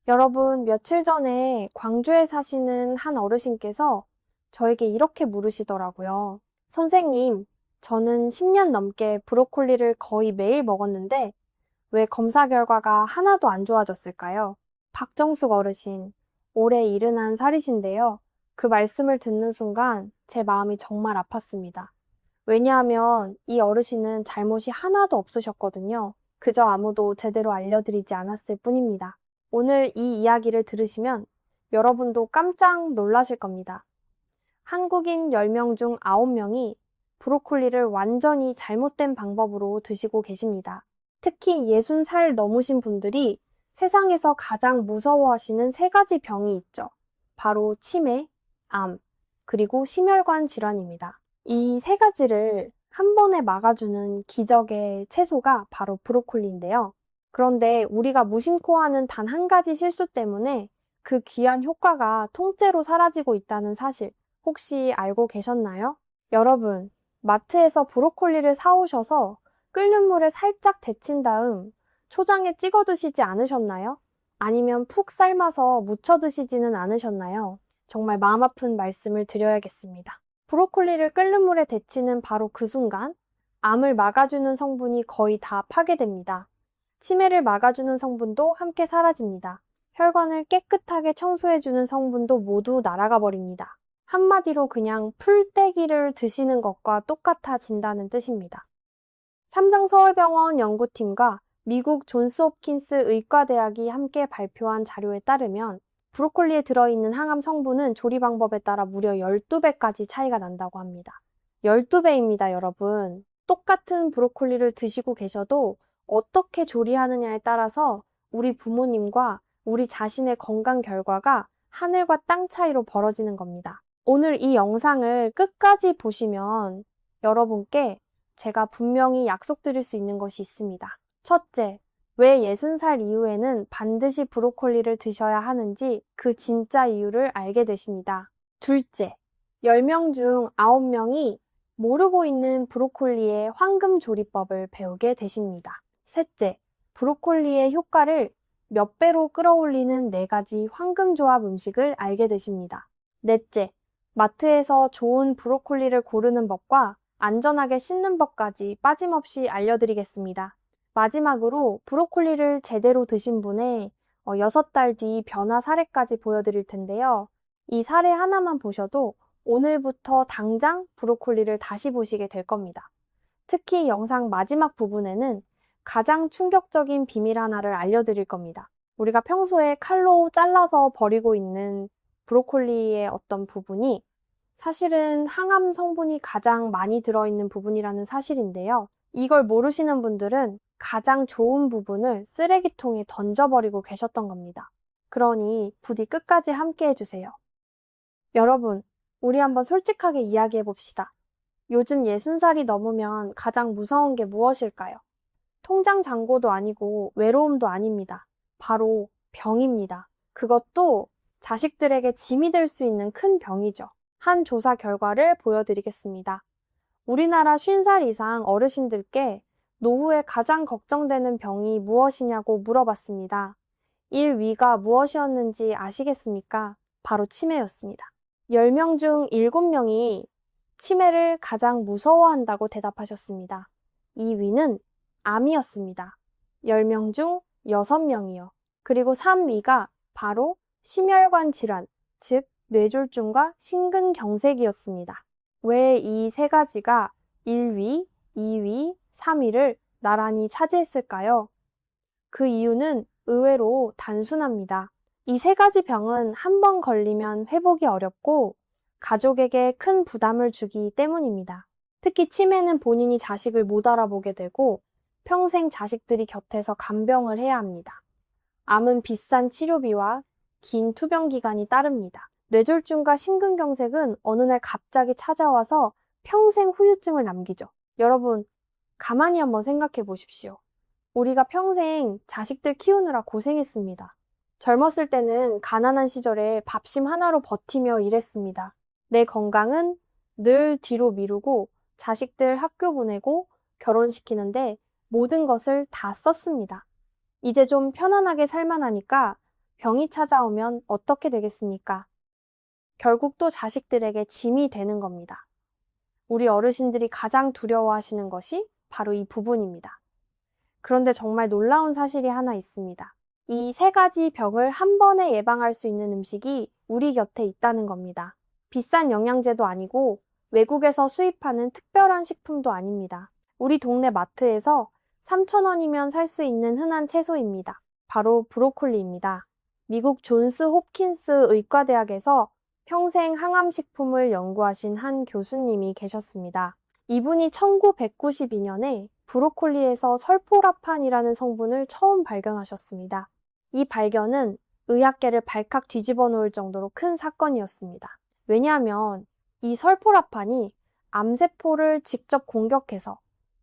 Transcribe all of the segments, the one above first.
여러분, 며칠 전에 광주에 사시는 한 어르신께서 저에게 이렇게 물으시더라고요. 선생님, 저는 10년 넘게 브로콜리를 거의 매일 먹었는데 왜 검사 결과가 하나도 안 좋아졌을까요? 박정숙 어르신, 올해 71살이신데요. 그 말씀을 듣는 순간 제 마음이 정말 아팠습니다. 왜냐하면 이 어르신은 잘못이 하나도 없으셨거든요. 그저 아무도 제대로 알려드리지 않았을 뿐입니다. 오늘 이 이야기를 들으시면 여러분도 깜짝 놀라실 겁니다. 한국인 10명 중 9명이 브로콜리를 완전히 잘못된 방법으로 드시고 계십니다. 특히 60살 넘으신 분들이 세상에서 가장 무서워하시는 세 가지 병이 있죠. 바로 치매, 암, 그리고 심혈관 질환입니다. 이 세 가지를 한 번에 막아주는 기적의 채소가 바로 브로콜리인데요. 그런데 우리가 무심코 하는 단 한 가지 실수 때문에 그 귀한 효과가 통째로 사라지고 있다는 사실 혹시 알고 계셨나요? 여러분, 마트에서 브로콜리를 사오셔서 끓는 물에 살짝 데친 다음 초장에 찍어 드시지 않으셨나요? 아니면 푹 삶아서 무쳐 드시지는 않으셨나요? 정말 마음 아픈 말씀을 드려야겠습니다. 브로콜리를 끓는 물에 데치는 바로 그 순간 암을 막아주는 성분이 거의 다 파괴됩니다. 치매를 막아주는 성분도 함께 사라집니다. 혈관을 깨끗하게 청소해주는 성분도 모두 날아가 버립니다. 한마디로 그냥 풀떼기를 드시는 것과 똑같아진다는 뜻입니다. 삼성서울병원 연구팀과 미국 존스홉킨스 의과대학이 함께 발표한 자료에 따르면 브로콜리에 들어있는 항암 성분은 조리 방법에 따라 무려 12배까지 차이가 난다고 합니다. 12배입니다, 여러분. 똑같은 브로콜리를 드시고 계셔도 어떻게 조리하느냐에 따라서 우리 부모님과 우리 자신의 건강 결과가 하늘과 땅 차이로 벌어지는 겁니다. 오늘 이 영상을 끝까지 보시면 여러분께 제가 분명히 약속드릴 수 있는 것이 있습니다. 첫째, 왜 60살 이후에는 반드시 브로콜리를 드셔야 하는지 그 진짜 이유를 알게 되십니다. 둘째, 10명 중 9명이 모르고 있는 브로콜리의 황금 조리법을 배우게 되십니다. 셋째, 브로콜리의 효과를 몇 배로 끌어올리는 4가지 황금 조합 음식을 알게 되십니다. 넷째, 마트에서 좋은 브로콜리를 고르는 법과 안전하게 씻는 법까지 빠짐없이 알려드리겠습니다. 마지막으로 브로콜리를 제대로 드신 분의 6달 뒤 변화 사례까지 보여드릴 텐데요. 이 사례 하나만 보셔도 오늘부터 당장 브로콜리를 다시 보시게 될 겁니다. 특히 영상 마지막 부분에는 가장 충격적인 비밀 하나를 알려드릴 겁니다. 우리가 평소에 칼로 잘라서 버리고 있는 브로콜리의 어떤 부분이 사실은 항암 성분이 가장 많이 들어있는 부분이라는 사실인데요. 이걸 모르시는 분들은 가장 좋은 부분을 쓰레기통에 던져버리고 계셨던 겁니다. 그러니 부디 끝까지 함께 해주세요. 여러분, 우리 한번 솔직하게 이야기해 봅시다. 요즘 60살이 넘으면 가장 무서운 게 무엇일까요? 통장 잔고도 아니고 외로움도 아닙니다. 바로 병입니다. 그것도 자식들에게 짐이 될 수 있는 큰 병이죠. 한 조사 결과를 보여드리겠습니다. 우리나라 50살 이상 어르신들께 노후에 가장 걱정되는 병이 무엇이냐고 물어봤습니다. 1위가 무엇이었는지 아시겠습니까? 바로 치매였습니다. 10명 중 7명이 치매를 가장 무서워한다고 대답하셨습니다. 2위는 암이었습니다. 10명 중 6명이요. 그리고 3위가 바로 심혈관 질환, 즉 뇌졸중과 심근경색이었습니다. 왜 이 세 가지가 1위, 2위, 3위를 나란히 차지했을까요? 그 이유는 의외로 단순합니다. 이 세 가지 병은 한 번 걸리면 회복이 어렵고 가족에게 큰 부담을 주기 때문입니다. 특히 치매는 본인이 자식을 못 알아보게 되고 평생 자식들이 곁에서 간병을 해야 합니다. 암은 비싼 치료비와 긴 투병 기간이 따릅니다. 뇌졸중과 심근경색은 어느 날 갑자기 찾아와서 평생 후유증을 남기죠. 여러분, 가만히 한번 생각해 보십시오. 우리가 평생 자식들 키우느라 고생했습니다. 젊었을 때는 가난한 시절에 밥심 하나로 버티며 일했습니다. 내 건강은 늘 뒤로 미루고 자식들 학교 보내고 결혼시키는데 모든 것을 다 썼습니다. 이제 좀 편안하게 살만하니까 병이 찾아오면 어떻게 되겠습니까? 결국 또 자식들에게 짐이 되는 겁니다. 우리 어르신들이 가장 두려워하시는 것이 바로 이 부분입니다. 그런데 정말 놀라운 사실이 하나 있습니다. 이 세 가지 병을 한 번에 예방할 수 있는 음식이 우리 곁에 있다는 겁니다. 비싼 영양제도 아니고 외국에서 수입하는 특별한 식품도 아닙니다. 우리 동네 마트에서 3,000원이면 살 수 있는 흔한 채소입니다. 바로 브로콜리입니다. 미국 존스 홉킨스 의과대학에서 평생 항암식품을 연구하신 한 교수님이 계셨습니다. 이분이 1992년에 브로콜리에서 설포라판이라는 성분을 처음 발견하셨습니다. 이 발견은 의학계를 발칵 뒤집어 놓을 정도로 큰 사건이었습니다. 왜냐하면 이 설포라판이 암세포를 직접 공격해서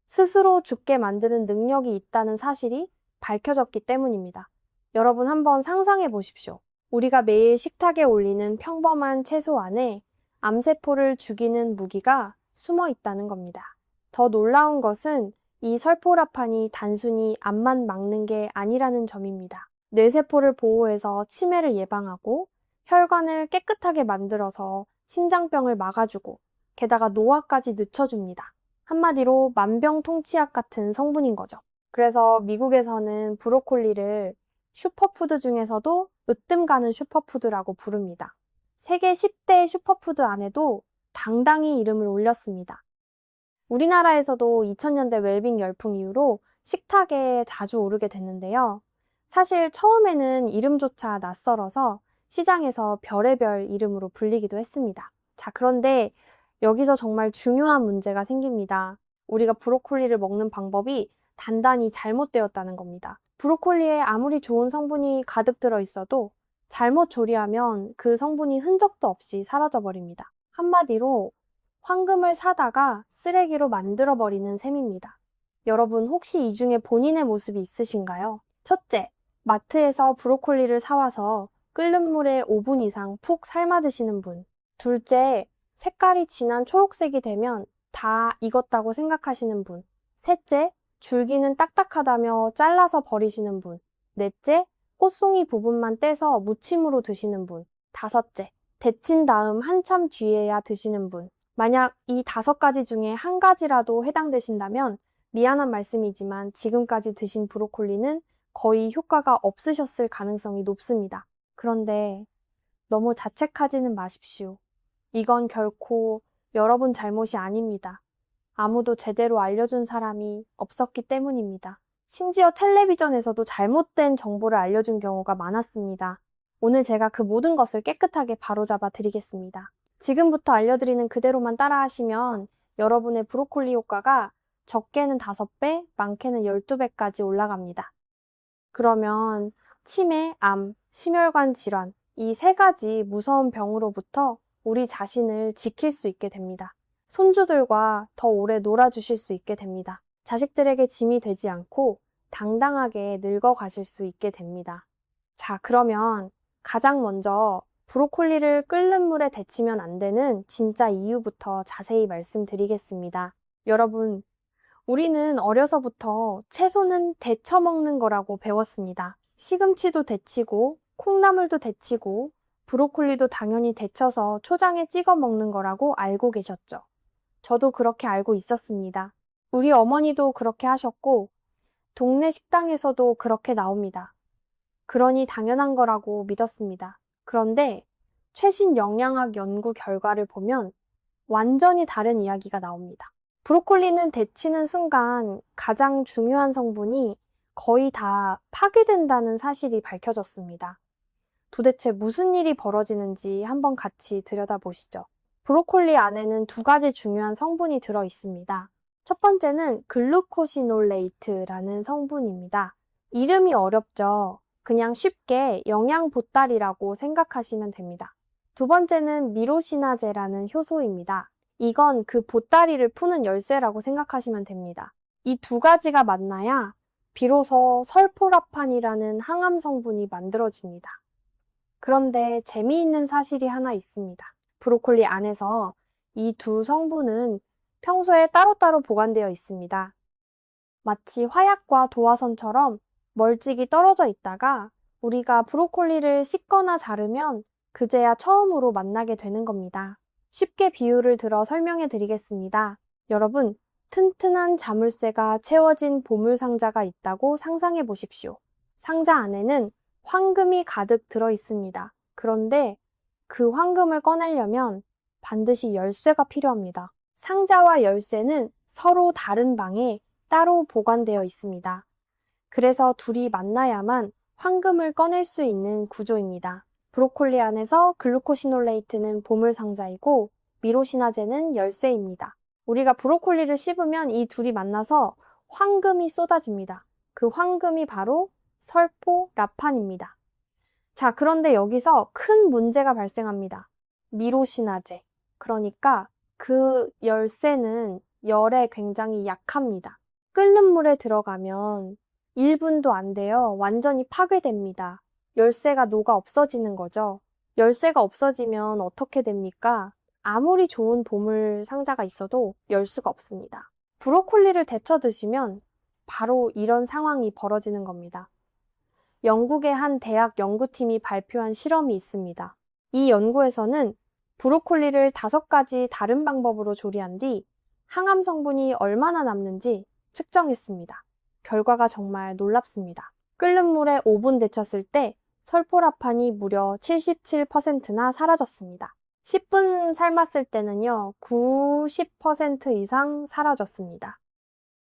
스스로 죽게 만드는 능력이 있다는 사실이 밝혀졌기 때문입니다. 여러분 한번 상상해 보십시오. 우리가 매일 식탁에 올리는 평범한 채소 안에 암세포를 죽이는 무기가 숨어 있다는 겁니다. 더 놀라운 것은 이 설포라판이 단순히 암만 막는 게 아니라는 점입니다. 뇌세포를 보호해서 치매를 예방하고 혈관을 깨끗하게 만들어서 심장병을 막아주고 게다가 노화까지 늦춰줍니다. 한마디로 만병통치약 같은 성분인 거죠. 그래서 미국에서는 브로콜리를 슈퍼푸드 중에서도 으뜸 가는 슈퍼푸드라고 부릅니다. 세계 10대 슈퍼푸드 안에도 당당히 이름을 올렸습니다. 우리나라에서도 2000년대 웰빙 열풍 이후로 식탁에 자주 오르게 됐는데요. 사실 처음에는 이름조차 낯설어서 시장에서 별의별 이름으로 불리기도 했습니다. 자, 그런데 여기서 정말 중요한 문제가 생깁니다. 우리가 브로콜리를 먹는 방법이 단단히 잘못되었다는 겁니다. 브로콜리에 아무리 좋은 성분이 가득 들어 있어도 잘못 조리하면 그 성분이 흔적도 없이 사라져버립니다. 한마디로 황금을 사다가 쓰레기로 만들어버리는 셈입니다. 여러분 혹시 이 중에 본인의 모습이 있으신가요? 첫째, 마트에서 브로콜리를 사와서 끓는 물에 5분 이상 푹 삶아 드시는 분. 둘째, 색깔이 진한 초록색이 되면 다 익었다고 생각하시는 분. 셋째, 줄기는 딱딱하다며 잘라서 버리시는 분. 넷째, 꽃송이 부분만 떼서 무침으로 드시는 분. 다섯째, 데친 다음 한참 뒤에야 드시는 분. 만약 이 5가지 중에 한 가지라도 해당되신다면 미안한 말씀이지만 지금까지 드신 브로콜리는 거의 효과가 없으셨을 가능성이 높습니다. 그런데 너무 자책하지는 마십시오. 이건 결코 여러분 잘못이 아닙니다. 아무도 제대로 알려준 사람이 없었기 때문입니다. 심지어 텔레비전에서도 잘못된 정보를 알려준 경우가 많았습니다. 오늘 제가 그 모든 것을 깨끗하게 바로잡아 드리겠습니다. 지금부터 알려드리는 그대로만 따라하시면 여러분의 브로콜리 효과가 적게는 5배, 많게는 12배까지 올라갑니다. 그러면 치매, 암, 심혈관 질환, 이 3가지 무서운 병으로부터 우리 자신을 지킬 수 있게 됩니다. 손주들과 더 오래 놀아주실 수 있게 됩니다. 자식들에게 짐이 되지 않고 당당하게 늙어가실 수 있게 됩니다. 자, 그러면 가장 먼저 브로콜리를 끓는 물에 데치면 안 되는 진짜 이유부터 자세히 말씀드리겠습니다. 여러분, 우리는 어려서부터 채소는 데쳐 먹는 거라고 배웠습니다. 시금치도 데치고, 콩나물도 데치고, 브로콜리도 당연히 데쳐서 초장에 찍어 먹는 거라고 알고 계셨죠? 저도 그렇게 알고 있었습니다. 우리 어머니도 그렇게 하셨고, 동네 식당에서도 그렇게 나옵니다. 그러니 당연한 거라고 믿었습니다. 그런데 최신 영양학 연구 결과를 보면 완전히 다른 이야기가 나옵니다. 브로콜리는 데치는 순간 가장 중요한 성분이 거의 다 파괴된다는 사실이 밝혀졌습니다. 도대체 무슨 일이 벌어지는지 한번 같이 들여다보시죠. 브로콜리 안에는 2가지 중요한 성분이 들어 있습니다. 첫 번째는 글루코시놀레이트라는 성분입니다. 이름이 어렵죠? 그냥 쉽게 영양 보따리라고 생각하시면 됩니다. 두 번째는 미로시나제라는 효소입니다. 이건 그 보따리를 푸는 열쇠라고 생각하시면 됩니다. 이 2가지가 만나야 비로소 설포라판이라는 항암 성분이 만들어집니다. 그런데 재미있는 사실이 하나 있습니다. 브로콜리 안에서 이 2 성분은 평소에 따로따로 보관되어 있습니다. 마치 화약과 도화선처럼 멀찍이 떨어져 있다가 우리가 브로콜리를 씻거나 자르면 그제야 처음으로 만나게 되는 겁니다. 쉽게 비유를 들어 설명해 드리겠습니다. 여러분, 튼튼한 자물쇠가 채워진 보물 상자가 있다고 상상해 보십시오. 상자 안에는 황금이 가득 들어 있습니다. 그런데 그 황금을 꺼내려면 반드시 열쇠가 필요합니다. 상자와 열쇠는 서로 다른 방에 따로 보관되어 있습니다. 그래서 둘이 만나야만 황금을 꺼낼 수 있는 구조입니다. 브로콜리 안에서 글루코시놀레이트는 보물 상자이고 미로시나제는 열쇠입니다. 우리가 브로콜리를 씹으면 이 둘이 만나서 황금이 쏟아집니다. 그 황금이 바로 설포라판입니다. 자, 그런데 여기서 큰 문제가 발생합니다. 미로시나제. 그러니까 그 열쇠는 열에 굉장히 약합니다. 끓는 물에 들어가면 1분도 안 돼요. 완전히 파괴됩니다. 열쇠가 녹아 없어지는 거죠. 열쇠가 없어지면 어떻게 됩니까? 아무리 좋은 보물 상자가 있어도 열 수가 없습니다. 브로콜리를 데쳐 드시면 바로 이런 상황이 벌어지는 겁니다. 영국의 한 대학 연구팀이 발표한 실험이 있습니다. 이 연구에서는 브로콜리를 5가지 다른 방법으로 조리한 뒤 항암 성분이 얼마나 남는지 측정했습니다. 결과가 정말 놀랍습니다. 끓는 물에 5분 데쳤을 때 설포라판이 무려 77%나 사라졌습니다. 10분 삶았을 때는요, 90% 이상 사라졌습니다.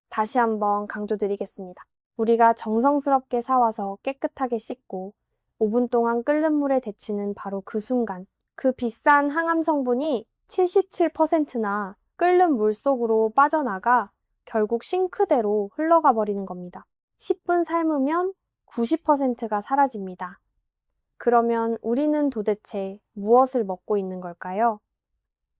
다시 한번 강조드리겠습니다. 우리가 정성스럽게 사와서 깨끗하게 씻고 5분 동안 끓는 물에 데치는 바로 그 순간, 그 비싼 항암 성분이 77%나 끓는 물 속으로 빠져나가 결국 싱크대로 흘러가 버리는 겁니다. 10분 삶으면 90%가 사라집니다. 그러면 우리는 도대체 무엇을 먹고 있는 걸까요?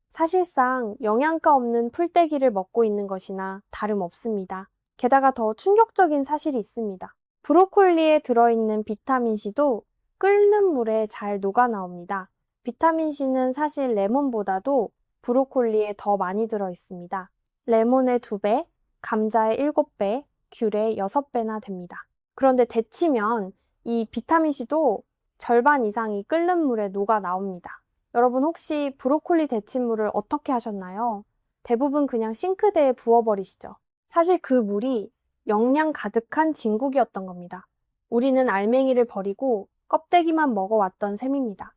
사실상 영양가 없는 풀떼기를 먹고 있는 것이나 다름없습니다. 게다가 더 충격적인 사실이 있습니다. 브로콜리에 들어있는 비타민C도 끓는 물에 잘 녹아 나옵니다. 비타민C는 사실 레몬보다도 브로콜리에 더 많이 들어있습니다. 레몬의 2배, 감자의 7배, 귤의 6배나 됩니다. 그런데 데치면 이 비타민C도 절반 이상이 끓는 물에 녹아 나옵니다. 여러분 혹시 브로콜리 데친 물을 어떻게 하셨나요? 대부분 그냥 싱크대에 부어버리시죠. 사실 그 물이 영양 가득한 진국이었던 겁니다. 우리는 알맹이를 버리고 껍데기만 먹어왔던 셈입니다.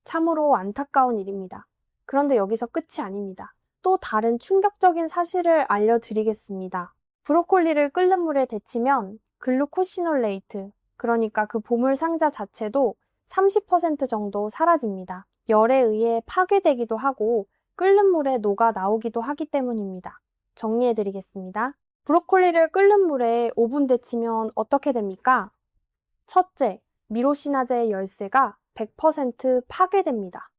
참으로 안타까운 일입니다. 그런데 여기서 끝이 아닙니다. 또 다른 충격적인 사실을 알려드리겠습니다. 브로콜리를 끓는 물에 데치면 글루코시놀레이트, 그러니까 그 보물 상자 자체도 30% 정도 사라집니다. 열에 의해 파괴되기도 하고 끓는 물에 녹아 나오기도 하기 때문입니다. 정리해드리겠습니다. 브로콜리를 끓는 물에 5분 데치면 어떻게 됩니까? 첫째, 미로시나제의 열쇠가 100% 파괴됩니다.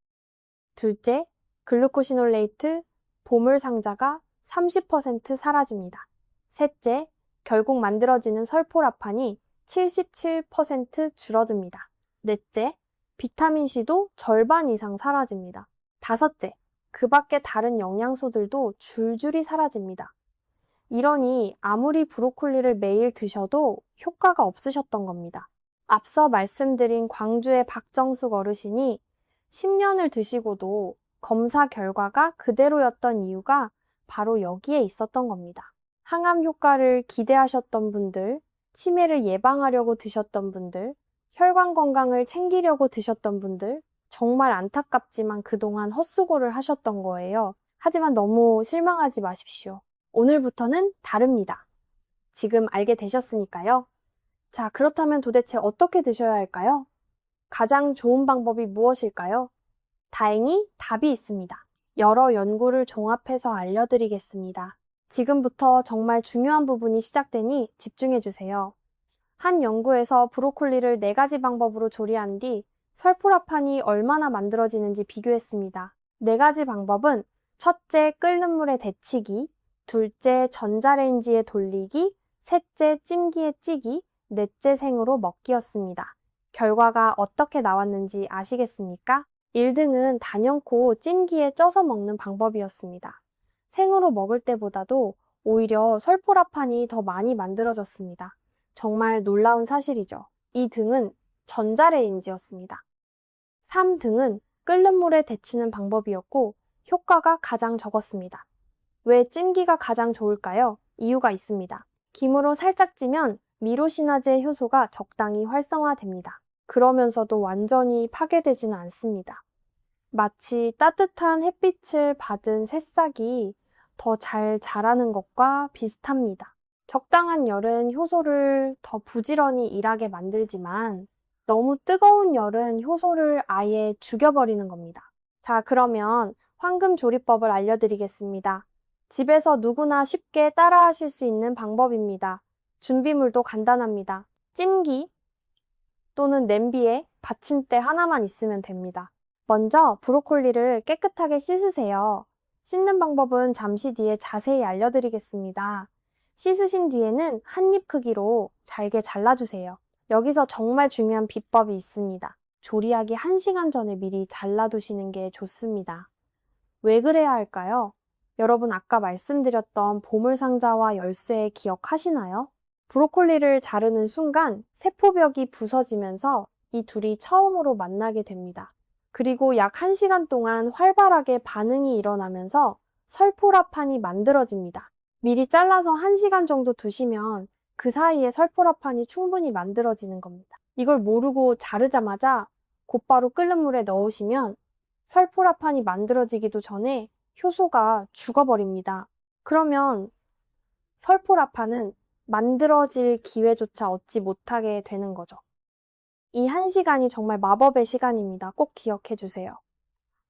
둘째, 글루코시놀레이트, 보물 상자가 30% 사라집니다. 셋째, 결국 만들어지는 설포라판이 77% 줄어듭니다. 넷째, 비타민C도 절반 이상 사라집니다. 다섯째, 그 밖에 다른 영양소들도 줄줄이 사라집니다. 이러니 아무리 브로콜리를 매일 드셔도 효과가 없으셨던 겁니다. 앞서 말씀드린 광주의 박정숙 어르신이 10년을 드시고도 검사 결과가 그대로였던 이유가 바로 여기에 있었던 겁니다. 항암 효과를 기대하셨던 분들, 치매를 예방하려고 드셨던 분들, 혈관 건강을 챙기려고 드셨던 분들, 정말 안타깝지만 그동안 헛수고를 하셨던 거예요. 하지만 너무 실망하지 마십시오. 오늘부터는 다릅니다. 지금 알게 되셨으니까요. 자, 그렇다면 도대체 어떻게 드셔야 할까요? 가장 좋은 방법이 무엇일까요? 다행히 답이 있습니다. 여러 연구를 종합해서 알려드리겠습니다. 지금부터 정말 중요한 부분이 시작되니 집중해주세요. 한 연구에서 브로콜리를 4가지 방법으로 조리한 뒤 설포라판이 얼마나 만들어지는지 비교했습니다. 4가지 방법은 첫째, 끓는 물에 데치기, 둘째, 전자레인지에 돌리기, 셋째, 찜기에 찌기, 넷째, 생으로 먹기였습니다. 결과가 어떻게 나왔는지 아시겠습니까? 1등은 단연코 찜기에 쪄서 먹는 방법이었습니다. 생으로 먹을 때보다도 오히려 설포라판이 더 많이 만들어졌습니다. 정말 놀라운 사실이죠. 2등은 전자레인지였습니다. 3등은 끓는 물에 데치는 방법이었고 효과가 가장 적었습니다. 왜 찜기가 가장 좋을까요? 이유가 있습니다. 김으로 살짝 찌면 미로시나제 효소가 적당히 활성화됩니다. 그러면서도 완전히 파괴되지는 않습니다. 마치 따뜻한 햇빛을 받은 새싹이 더 잘 자라는 것과 비슷합니다. 적당한 열은 효소를 더 부지런히 일하게 만들지만 너무 뜨거운 열은 효소를 아예 죽여버리는 겁니다. 자, 그러면 황금 조리법을 알려드리겠습니다. 집에서 누구나 쉽게 따라하실 수 있는 방법입니다. 준비물도 간단합니다. 찜기 또는 냄비에 받침대 하나만 있으면 됩니다. 먼저 브로콜리를 깨끗하게 씻으세요. 씻는 방법은 잠시 뒤에 자세히 알려드리겠습니다. 씻으신 뒤에는 한 입 크기로 잘게 잘라주세요. 여기서 정말 중요한 비법이 있습니다. 조리하기 1시간 전에 미리 잘라두시는 게 좋습니다. 왜 그래야 할까요? 여러분 아까 말씀드렸던 보물상자와 열쇠 기억하시나요? 브로콜리를 자르는 순간 세포벽이 부서지면서 이 둘이 처음으로 만나게 됩니다. 그리고 약 1시간 동안 활발하게 반응이 일어나면서 설포라판이 만들어집니다. 미리 잘라서 1시간 정도 두시면 그 사이에 설포라판이 충분히 만들어지는 겁니다. 이걸 모르고 자르자마자 곧바로 끓는 물에 넣으시면 설포라판이 만들어지기도 전에 효소가 죽어버립니다. 그러면 설포라판은 만들어질 기회조차 얻지 못하게 되는 거죠. 이 1시간이 정말 마법의 시간입니다. 꼭 기억해 주세요.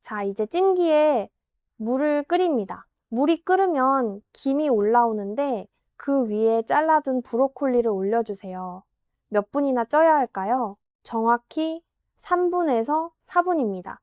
자, 이제 찜기에 물을 끓입니다. 물이 끓으면 김이 올라오는데 그 위에 잘라둔 브로콜리를 올려주세요. 몇 분이나 쪄야 할까요? 정확히 3분에서 4분입니다.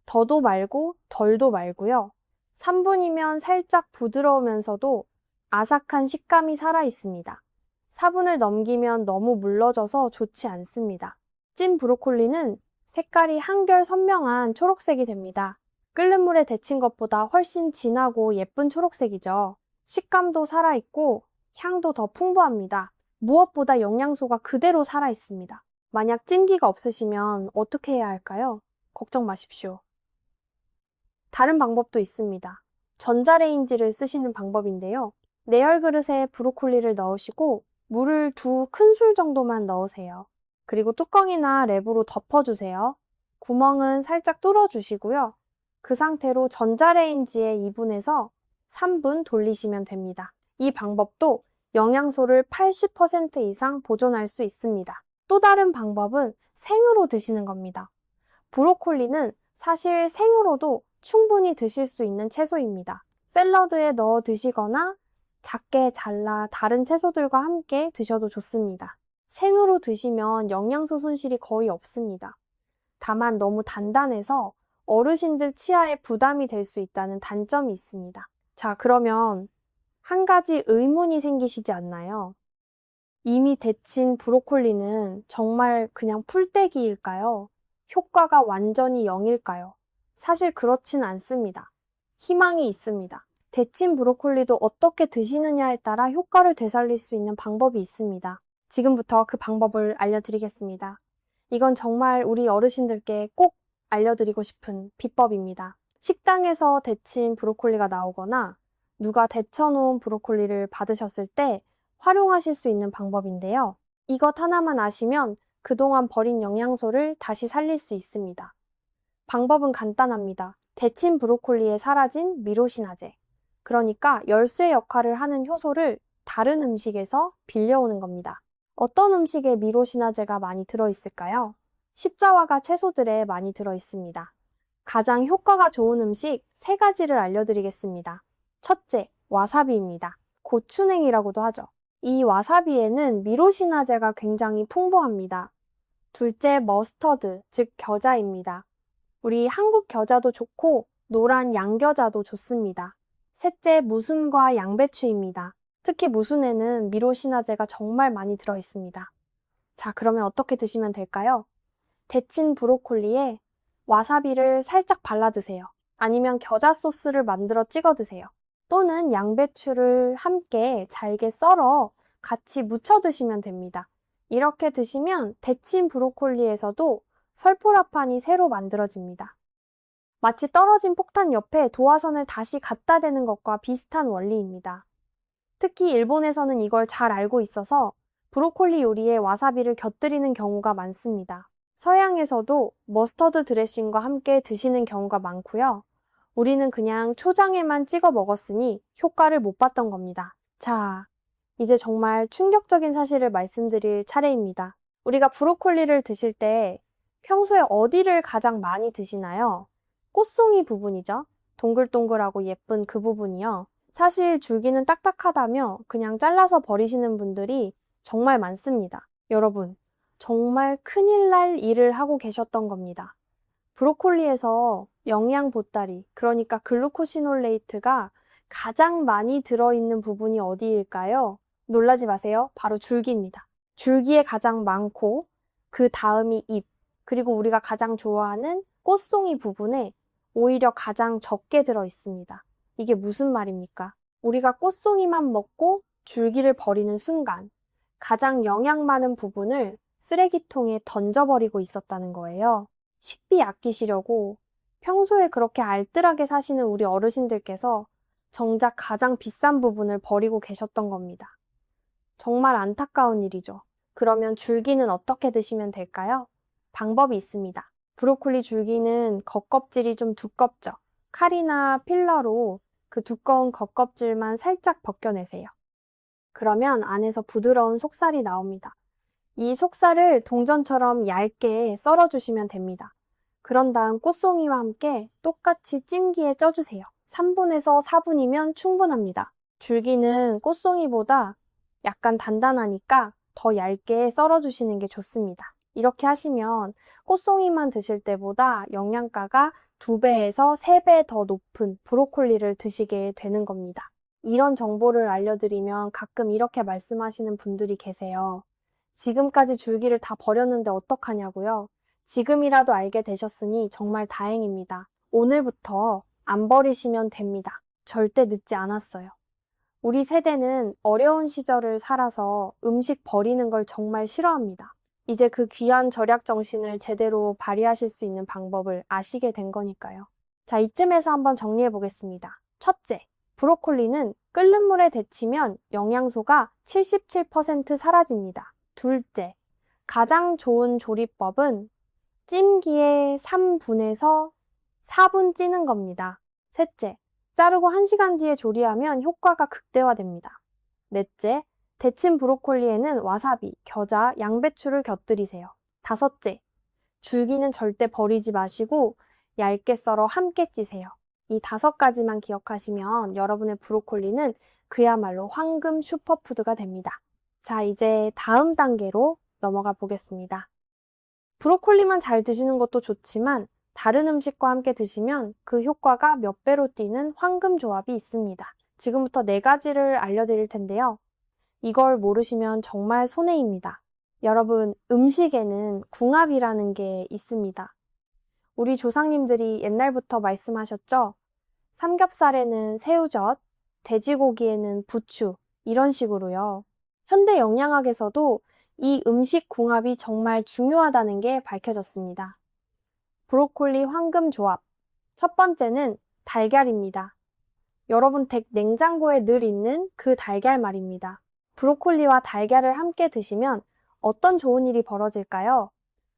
더도 말고 덜도 말고요. 3분이면 살짝 부드러우면서도 아삭한 식감이 살아있습니다. 4분을 넘기면 너무 물러져서 좋지 않습니다. 찐 브로콜리는 색깔이 한결 선명한 초록색이 됩니다. 끓는 물에 데친 것보다 훨씬 진하고 예쁜 초록색이죠. 식감도 살아있고 향도 더 풍부합니다. 무엇보다 영양소가 그대로 살아있습니다. 만약 찜기가 없으시면 어떻게 해야 할까요? 걱정 마십시오. 다른 방법도 있습니다. 전자레인지를 쓰시는 방법인데요. 내열 그릇에 브로콜리를 넣으시고 물을 2큰술 정도만 넣으세요. 그리고 뚜껑이나 랩으로 덮어주세요. 구멍은 살짝 뚫어주시고요. 그 상태로 전자레인지에 2분에서 3분 돌리시면 됩니다. 이 방법도 영양소를 80% 이상 보존할 수 있습니다. 또 다른 방법은 생으로 드시는 겁니다. 브로콜리는 사실 생으로도 충분히 드실 수 있는 채소입니다. 샐러드에 넣어 드시거나 작게 잘라 다른 채소들과 함께 드셔도 좋습니다. 생으로 드시면 영양소 손실이 거의 없습니다. 다만 너무 단단해서 어르신들 치아에 부담이 될 수 있다는 단점이 있습니다. 자, 그러면 한 가지 의문이 생기시지 않나요? 이미 데친 브로콜리는 정말 그냥 풀떼기일까요? 효과가 완전히 0일까요? 사실 그렇진 않습니다. 희망이 있습니다. 데친 브로콜리도 어떻게 드시느냐에 따라 효과를 되살릴 수 있는 방법이 있습니다. 지금부터 그 방법을 알려드리겠습니다. 이건 정말 우리 어르신들께 꼭 알려드리고 싶은 비법입니다. 식당에서 데친 브로콜리가 나오거나 누가 데쳐놓은 브로콜리를 받으셨을 때 활용하실 수 있는 방법인데요. 이것 하나만 아시면 그동안 버린 영양소를 다시 살릴 수 있습니다. 방법은 간단합니다. 데친 브로콜리에 사라진 미로시나제, 그러니까 열쇠 역할을 하는 효소를 다른 음식에서 빌려오는 겁니다. 어떤 음식에 미로시나제가 많이 들어있을까요? 십자화가 채소들에 많이 들어있습니다. 가장 효과가 좋은 음식 3가지를 알려드리겠습니다. 첫째, 와사비입니다. 고추냉이라고도 하죠. 이 와사비에는 미로시나제가 굉장히 풍부합니다. 둘째, 머스터드, 즉 겨자입니다. 우리 한국 겨자도 좋고 노란 양겨자도 좋습니다. 셋째, 무순과 양배추입니다. 특히 무순에는 미로시나제가 정말 많이 들어있습니다. 자, 그러면 어떻게 드시면 될까요? 데친 브로콜리에 와사비를 살짝 발라 드세요. 아니면 겨자 소스를 만들어 찍어 드세요. 또는 양배추를 함께 잘게 썰어 같이 무쳐 드시면 됩니다. 이렇게 드시면 데친 브로콜리에서도 설포라판이 새로 만들어집니다. 마치 떨어진 폭탄 옆에 도화선을 다시 갖다 대는 것과 비슷한 원리입니다. 특히 일본에서는 이걸 잘 알고 있어서 브로콜리 요리에 와사비를 곁들이는 경우가 많습니다. 서양에서도 머스터드 드레싱과 함께 드시는 경우가 많고요. 우리는 그냥 초장에만 찍어 먹었으니 효과를 못 봤던 겁니다. 자, 이제 정말 충격적인 사실을 말씀드릴 차례입니다. 우리가 브로콜리를 드실 때 평소에 어디를 가장 많이 드시나요? 꽃송이 부분이죠. 동글동글하고 예쁜 그 부분이요. 사실 줄기는 딱딱하다며 그냥 잘라서 버리시는 분들이 정말 많습니다. 여러분, 정말 큰일 날 일을 하고 계셨던 겁니다. 브로콜리에서 영양 보따리, 그러니까 글루코시놀레이트가 가장 많이 들어있는 부분이 어디일까요? 놀라지 마세요. 바로 줄기입니다. 줄기에 가장 많고 그 다음이 잎, 그리고 우리가 가장 좋아하는 꽃송이 부분에 오히려 가장 적게 들어있습니다. 이게 무슨 말입니까? 우리가 꽃송이만 먹고 줄기를 버리는 순간 가장 영양 많은 부분을 쓰레기통에 던져버리고 있었다는 거예요. 식비 아끼시려고 평소에 그렇게 알뜰하게 사시는 우리 어르신들께서 정작 가장 비싼 부분을 버리고 계셨던 겁니다. 정말 안타까운 일이죠. 그러면 줄기는 어떻게 드시면 될까요? 방법이 있습니다. 브로콜리 줄기는 겉껍질이 좀 두껍죠. 칼이나 필러로 그 두꺼운 겉껍질만 살짝 벗겨내세요. 그러면 안에서 부드러운 속살이 나옵니다. 이 속살을 동전처럼 얇게 썰어주시면 됩니다. 그런 다음 꽃송이와 함께 똑같이 찜기에 쪄주세요. 3분에서 4분이면 충분합니다. 줄기는 꽃송이보다 약간 단단하니까 더 얇게 썰어주시는 게 좋습니다. 이렇게 하시면 꽃송이만 드실 때보다 영양가가 2배에서 3배 더 높은 브로콜리를 드시게 되는 겁니다. 이런 정보를 알려드리면 가끔 이렇게 말씀하시는 분들이 계세요. 지금까지 줄기를 다 버렸는데 어떡하냐고요? 지금이라도 알게 되셨으니 정말 다행입니다. 오늘부터 안 버리시면 됩니다. 절대 늦지 않았어요. 우리 세대는 어려운 시절을 살아서 음식 버리는 걸 정말 싫어합니다. 이제 그 귀한 절약 정신을 제대로 발휘하실 수 있는 방법을 아시게 된 거니까요. 자, 이쯤에서 한번 정리해 보겠습니다. 첫째, 브로콜리는 끓는 물에 데치면 영양소가 77% 사라집니다. 둘째, 가장 좋은 조리법은 찜기에 3분에서 4분 찌는 겁니다. 셋째, 자르고 1시간 뒤에 조리하면 효과가 극대화됩니다. 넷째, 데친 브로콜리에는 와사비, 겨자, 양배추를 곁들이세요. 다섯째, 줄기는 절대 버리지 마시고 얇게 썰어 함께 찌세요. 이 5가지만 기억하시면 여러분의 브로콜리는 그야말로 황금 슈퍼푸드가 됩니다. 자, 이제 다음 단계로 넘어가 보겠습니다. 브로콜리만 잘 드시는 것도 좋지만 다른 음식과 함께 드시면 그 효과가 몇 배로 뛰는 황금 조합이 있습니다. 지금부터 4가지를 알려드릴 텐데요. 이걸 모르시면 정말 손해입니다. 여러분, 음식에는 궁합이라는 게 있습니다. 우리 조상님들이 옛날부터 말씀하셨죠? 삼겹살에는 새우젓, 돼지고기에는 부추, 이런 식으로요. 현대 영양학에서도 이 음식 궁합이 정말 중요하다는 게 밝혀졌습니다. 브로콜리 황금 조합. 첫 번째는 달걀입니다. 여러분 댁 냉장고에 늘 있는 그 달걀 말입니다. 브로콜리와 달걀을 함께 드시면 어떤 좋은 일이 벌어질까요?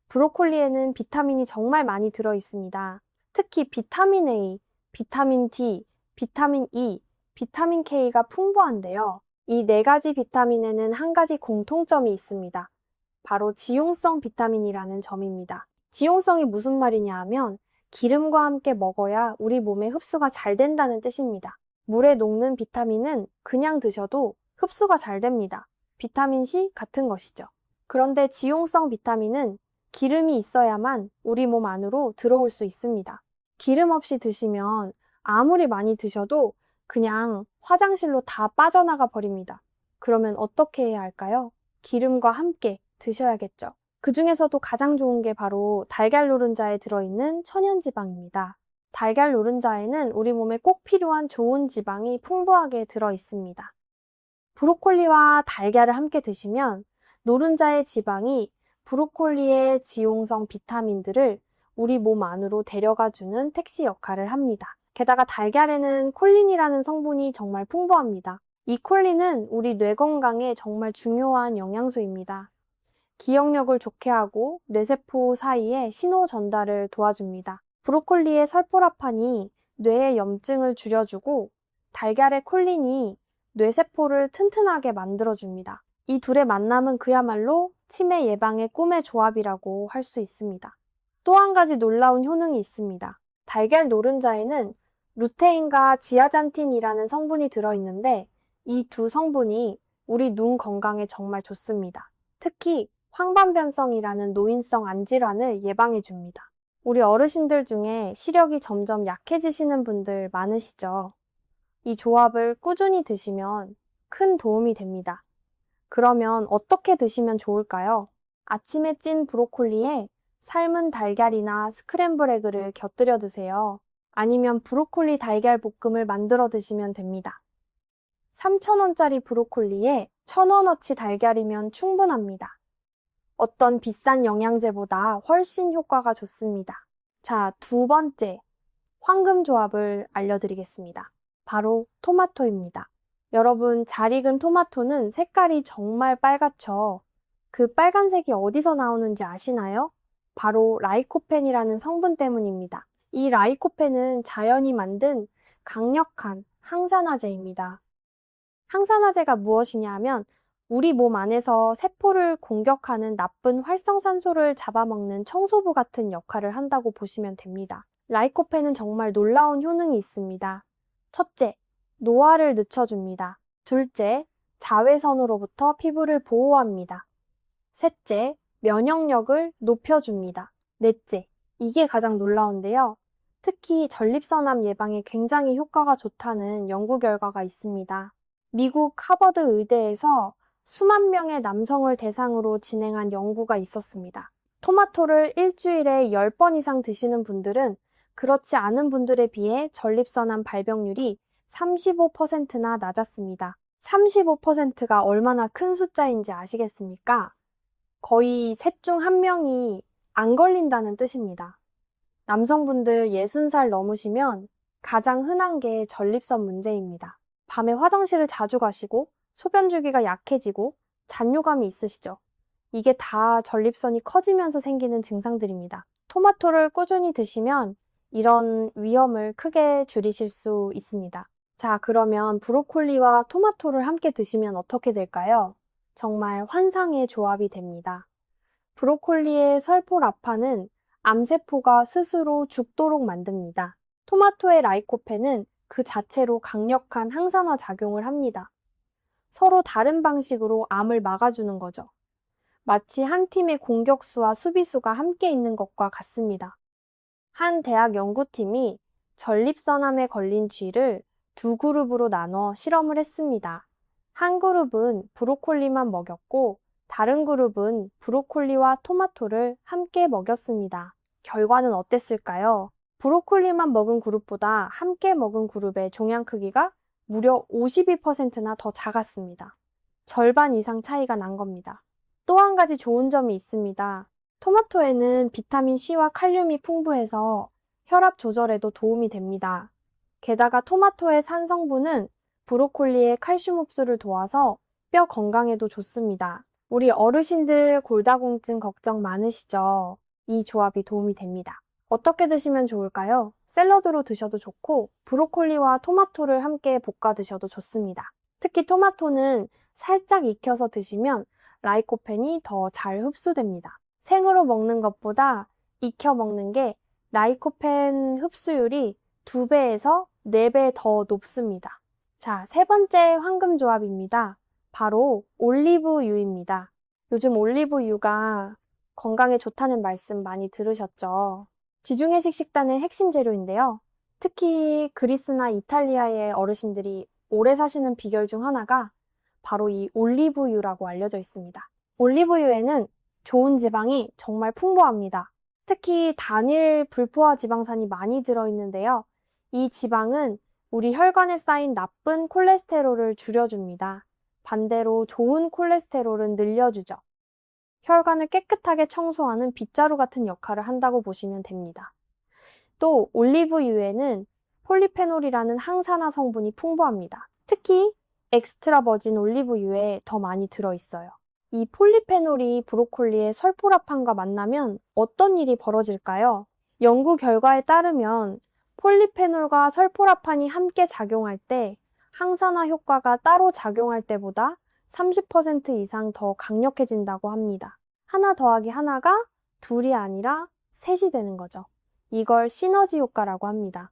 브로콜리에는 비타민이 정말 많이 들어 있습니다. 특히 비타민 A, 비타민 D, 비타민 E, 비타민 K가 풍부한데요. 이 4가지 비타민에는 한 가지 공통점이 있습니다. 바로 지용성 비타민이라는 점입니다. 지용성이 무슨 말이냐 하면 기름과 함께 먹어야 우리 몸에 흡수가 잘 된다는 뜻입니다. 물에 녹는 비타민은 그냥 드셔도 흡수가 잘 됩니다. 비타민C 같은 것이죠. 그런데 지용성 비타민은 기름이 있어야만 우리 몸 안으로 들어올 수 있습니다. 기름 없이 드시면 아무리 많이 드셔도 그냥 화장실로 다 빠져나가 버립니다. 그러면 어떻게 해야 할까요? 기름과 함께 드셔야겠죠. 그 중에서도 가장 좋은 게 바로 달걀 노른자에 들어있는 천연지방입니다. 달걀 노른자에는 우리 몸에 꼭 필요한 좋은 지방이 풍부하게 들어 있습니다. 브로콜리와 달걀을 함께 드시면 노른자의 지방이 브로콜리의 지용성 비타민들을 우리 몸 안으로 데려가주는 택시 역할을 합니다. 게다가 달걀에는 콜린이라는 성분이 정말 풍부합니다. 이 콜린은 우리 뇌 건강에 정말 중요한 영양소입니다. 기억력을 좋게 하고 뇌세포 사이에 신호 전달을 도와줍니다. 브로콜리의 설포라판이 뇌의 염증을 줄여주고 달걀의 콜린이 뇌세포를 튼튼하게 만들어줍니다. 이 둘의 만남은 그야말로 치매 예방의 꿈의 조합이라고 할 수 있습니다. 또 한 가지 놀라운 효능이 있습니다. 달걀 노른자에는 루테인과 지아잔틴이라는 성분이 들어있는데 이 두 성분이 우리 눈 건강에 정말 좋습니다. 특히 황반변성이라는 노인성 안질환을 예방해줍니다. 우리 어르신들 중에 시력이 점점 약해지시는 분들 많으시죠? 이 조합을 꾸준히 드시면 큰 도움이 됩니다. 그러면 어떻게 드시면 좋을까요? 아침에 찐 브로콜리에 삶은 달걀이나 스크램블 에그를 곁들여 드세요. 아니면 브로콜리 달걀 볶음을 만들어 드시면 됩니다. 3,000원짜리 브로콜리에 1,000원어치 달걀이면 충분합니다. 어떤 비싼 영양제보다 훨씬 효과가 좋습니다. 자, 두 번째, 황금 조합을 알려드리겠습니다. 바로 토마토입니다. 여러분, 잘 익은 토마토는 색깔이 정말 빨갛죠? 그 빨간색이 어디서 나오는지 아시나요? 바로 라이코펜이라는 성분 때문입니다. 이 라이코펜은 자연이 만든 강력한 항산화제입니다. 항산화제가 무엇이냐 하면 우리 몸 안에서 세포를 공격하는 나쁜 활성산소를 잡아먹는 청소부 같은 역할을 한다고 보시면 됩니다. 라이코펜은 정말 놀라운 효능이 있습니다. 첫째, 노화를 늦춰줍니다. 둘째, 자외선으로부터 피부를 보호합니다. 셋째, 면역력을 높여줍니다. 넷째, 이게 가장 놀라운데요. 특히 전립선암 예방에 굉장히 효과가 좋다는 연구 결과가 있습니다. 미국 하버드 의대에서 수만 명의 남성을 대상으로 진행한 연구가 있었습니다. 토마토를 일주일에 10번 이상 드시는 분들은 그렇지 않은 분들에 비해 전립선암 발병률이 35%나 낮았습니다. 35%가 얼마나 큰 숫자인지 아시겠습니까? 거의 셋 중 한 명이 안 걸린다는 뜻입니다. 남성분들 60살 넘으시면 가장 흔한 게 전립선 문제입니다. 밤에 화장실을 자주 가시고 소변 주기가 약해지고 잔뇨감이 있으시죠? 이게 다 전립선이 커지면서 생기는 증상들입니다. 토마토를 꾸준히 드시면 이런 위험을 크게 줄이실 수 있습니다. 자, 그러면 브로콜리와 토마토를 함께 드시면 어떻게 될까요? 정말 환상의 조합이 됩니다. 브로콜리의 설포라판은 암세포가 스스로 죽도록 만듭니다. 토마토의 라이코펜은 그 자체로 강력한 항산화 작용을 합니다. 서로 다른 방식으로 암을 막아주는 거죠. 마치 한 팀의 공격수와 수비수가 함께 있는 것과 같습니다. 한 대학 연구팀이 전립선암에 걸린 쥐를 두 그룹으로 나눠 실험을 했습니다. 한 그룹은 브로콜리만 먹였고 다른 그룹은 브로콜리와 토마토를 함께 먹였습니다. 결과는 어땠을까요? 브로콜리만 먹은 그룹보다 함께 먹은 그룹의 종양 크기가 무려 52%나 더 작았습니다. 절반 이상 차이가 난 겁니다. 또 한 가지 좋은 점이 있습니다. 토마토에는 비타민 C와 칼륨이 풍부해서 혈압 조절에도 도움이 됩니다. 게다가 토마토의 산 성분은 브로콜리의 칼슘 흡수를 도와서 뼈 건강에도 좋습니다. 우리 어르신들 골다공증 걱정 많으시죠? 이 조합이 도움이 됩니다. 어떻게 드시면 좋을까요? 샐러드로 드셔도 좋고 브로콜리와 토마토를 함께 볶아 드셔도 좋습니다. 특히 토마토는 살짝 익혀서 드시면 라이코펜이 더 잘 흡수됩니다. 생으로 먹는 것보다 익혀 먹는 게 라이코펜 흡수율이 2배에서 4배 더 높습니다. 자, 세 번째 황금 조합입니다. 바로 올리브유입니다. 요즘 올리브유가 건강에 좋다는 말씀 많이 들으셨죠? 지중해식 식단의 핵심 재료인데요. 특히 그리스나 이탈리아의 어르신들이 오래 사시는 비결 중 하나가 바로 이 올리브유라고 알려져 있습니다. 올리브유에는 좋은 지방이 정말 풍부합니다. 특히 단일 불포화 지방산이 많이 들어있는데요. 이 지방은 우리 혈관에 쌓인 나쁜 콜레스테롤을 줄여줍니다. 반대로 좋은 콜레스테롤은 늘려주죠. 혈관을 깨끗하게 청소하는 빗자루 같은 역할을 한다고 보시면 됩니다. 또 올리브유에는 폴리페놀이라는 항산화 성분이 풍부합니다. 특히 엑스트라 버진 올리브유에 더 많이 들어있어요. 이 폴리페놀이 브로콜리의 설포라판과 만나면 어떤 일이 벌어질까요? 연구 결과에 따르면 폴리페놀과 설포라판이 함께 작용할 때 항산화 효과가 따로 작용할 때보다 30% 이상 더 강력해진다고 합니다. 하나 더하기 하나가 둘이 아니라 셋이 되는 거죠. 이걸 시너지 효과라고 합니다.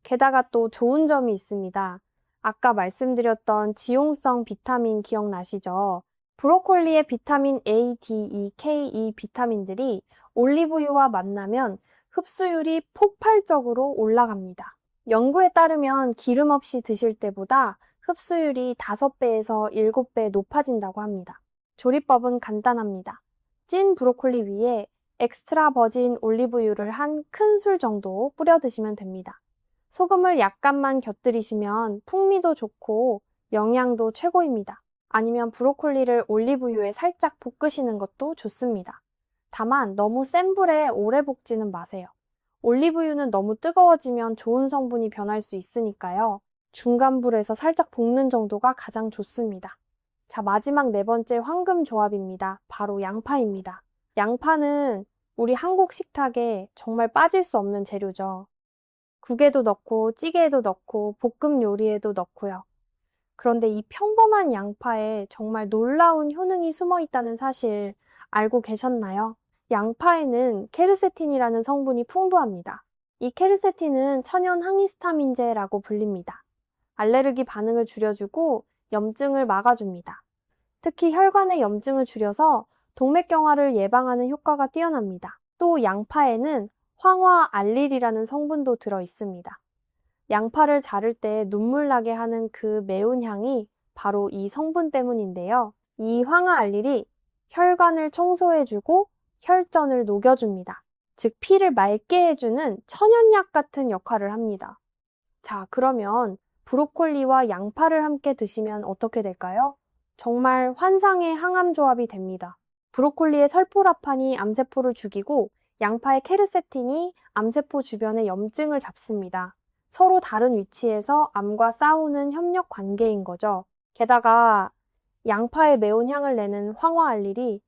게다가 또 좋은 점이 있습니다. 아까 말씀드렸던 지용성 비타민 기억나시죠? 브로콜리의 비타민 A, D, E, K, E 비타민들이 올리브유와 만나면 흡수율이 폭발적으로 올라갑니다. 연구에 따르면 기름 없이 드실 때보다 흡수율이 5배에서 7배 높아진다고 합니다. 조리법은 간단합니다. 찐 브로콜리 위에 엑스트라 버진 올리브유를 한 큰술 정도 뿌려 드시면 됩니다. 소금을 약간만 곁들이시면 풍미도 좋고 영양도 최고입니다. 아니면 브로콜리를 올리브유에 살짝 볶으시는 것도 좋습니다. 다만 너무 센 불에 오래 볶지는 마세요. 올리브유는 너무 뜨거워지면 좋은 성분이 변할 수 있으니까요. 중간 불에서 살짝 볶는 정도가 가장 좋습니다. 자, 마지막 네 번째 황금 조합입니다. 바로 양파입니다. 양파는 우리 한국 식탁에 정말 빠질 수 없는 재료죠. 국에도 넣고 찌개에도 넣고 볶음 요리에도 넣고요. 그런데 이 평범한 양파에 정말 놀라운 효능이 숨어 있다는 사실 알고 계셨나요? 양파에는 케르세틴이라는 성분이 풍부합니다. 이 케르세틴은 천연 항히스타민제라고 불립니다. 알레르기 반응을 줄여주고 염증을 막아줍니다. 특히 혈관의 염증을 줄여서 동맥경화를 예방하는 효과가 뛰어납니다. 또 양파에는 황화알릴이라는 성분도 들어 있습니다. 양파를 자를 때 눈물 나게 하는 그 매운 향이 바로 이 성분 때문인데요. 이 황화알릴이 혈관을 청소해주고 혈전을 녹여줍니다. 즉 피를 맑게 해주는 천연약 같은 역할을 합니다. 자, 그러면 브로콜리와 양파를 함께 드시면 어떻게 될까요? 정말 환상의 항암 조합이 됩니다. 브로콜리의 설포라판이 암세포를 죽이고 양파의 케르세틴이 암세포 주변의 염증을 잡습니다. 서로 다른 위치에서 암과 싸우는 협력 관계인 거죠. 게다가 양파의 매운 향을 내는 황화알릴이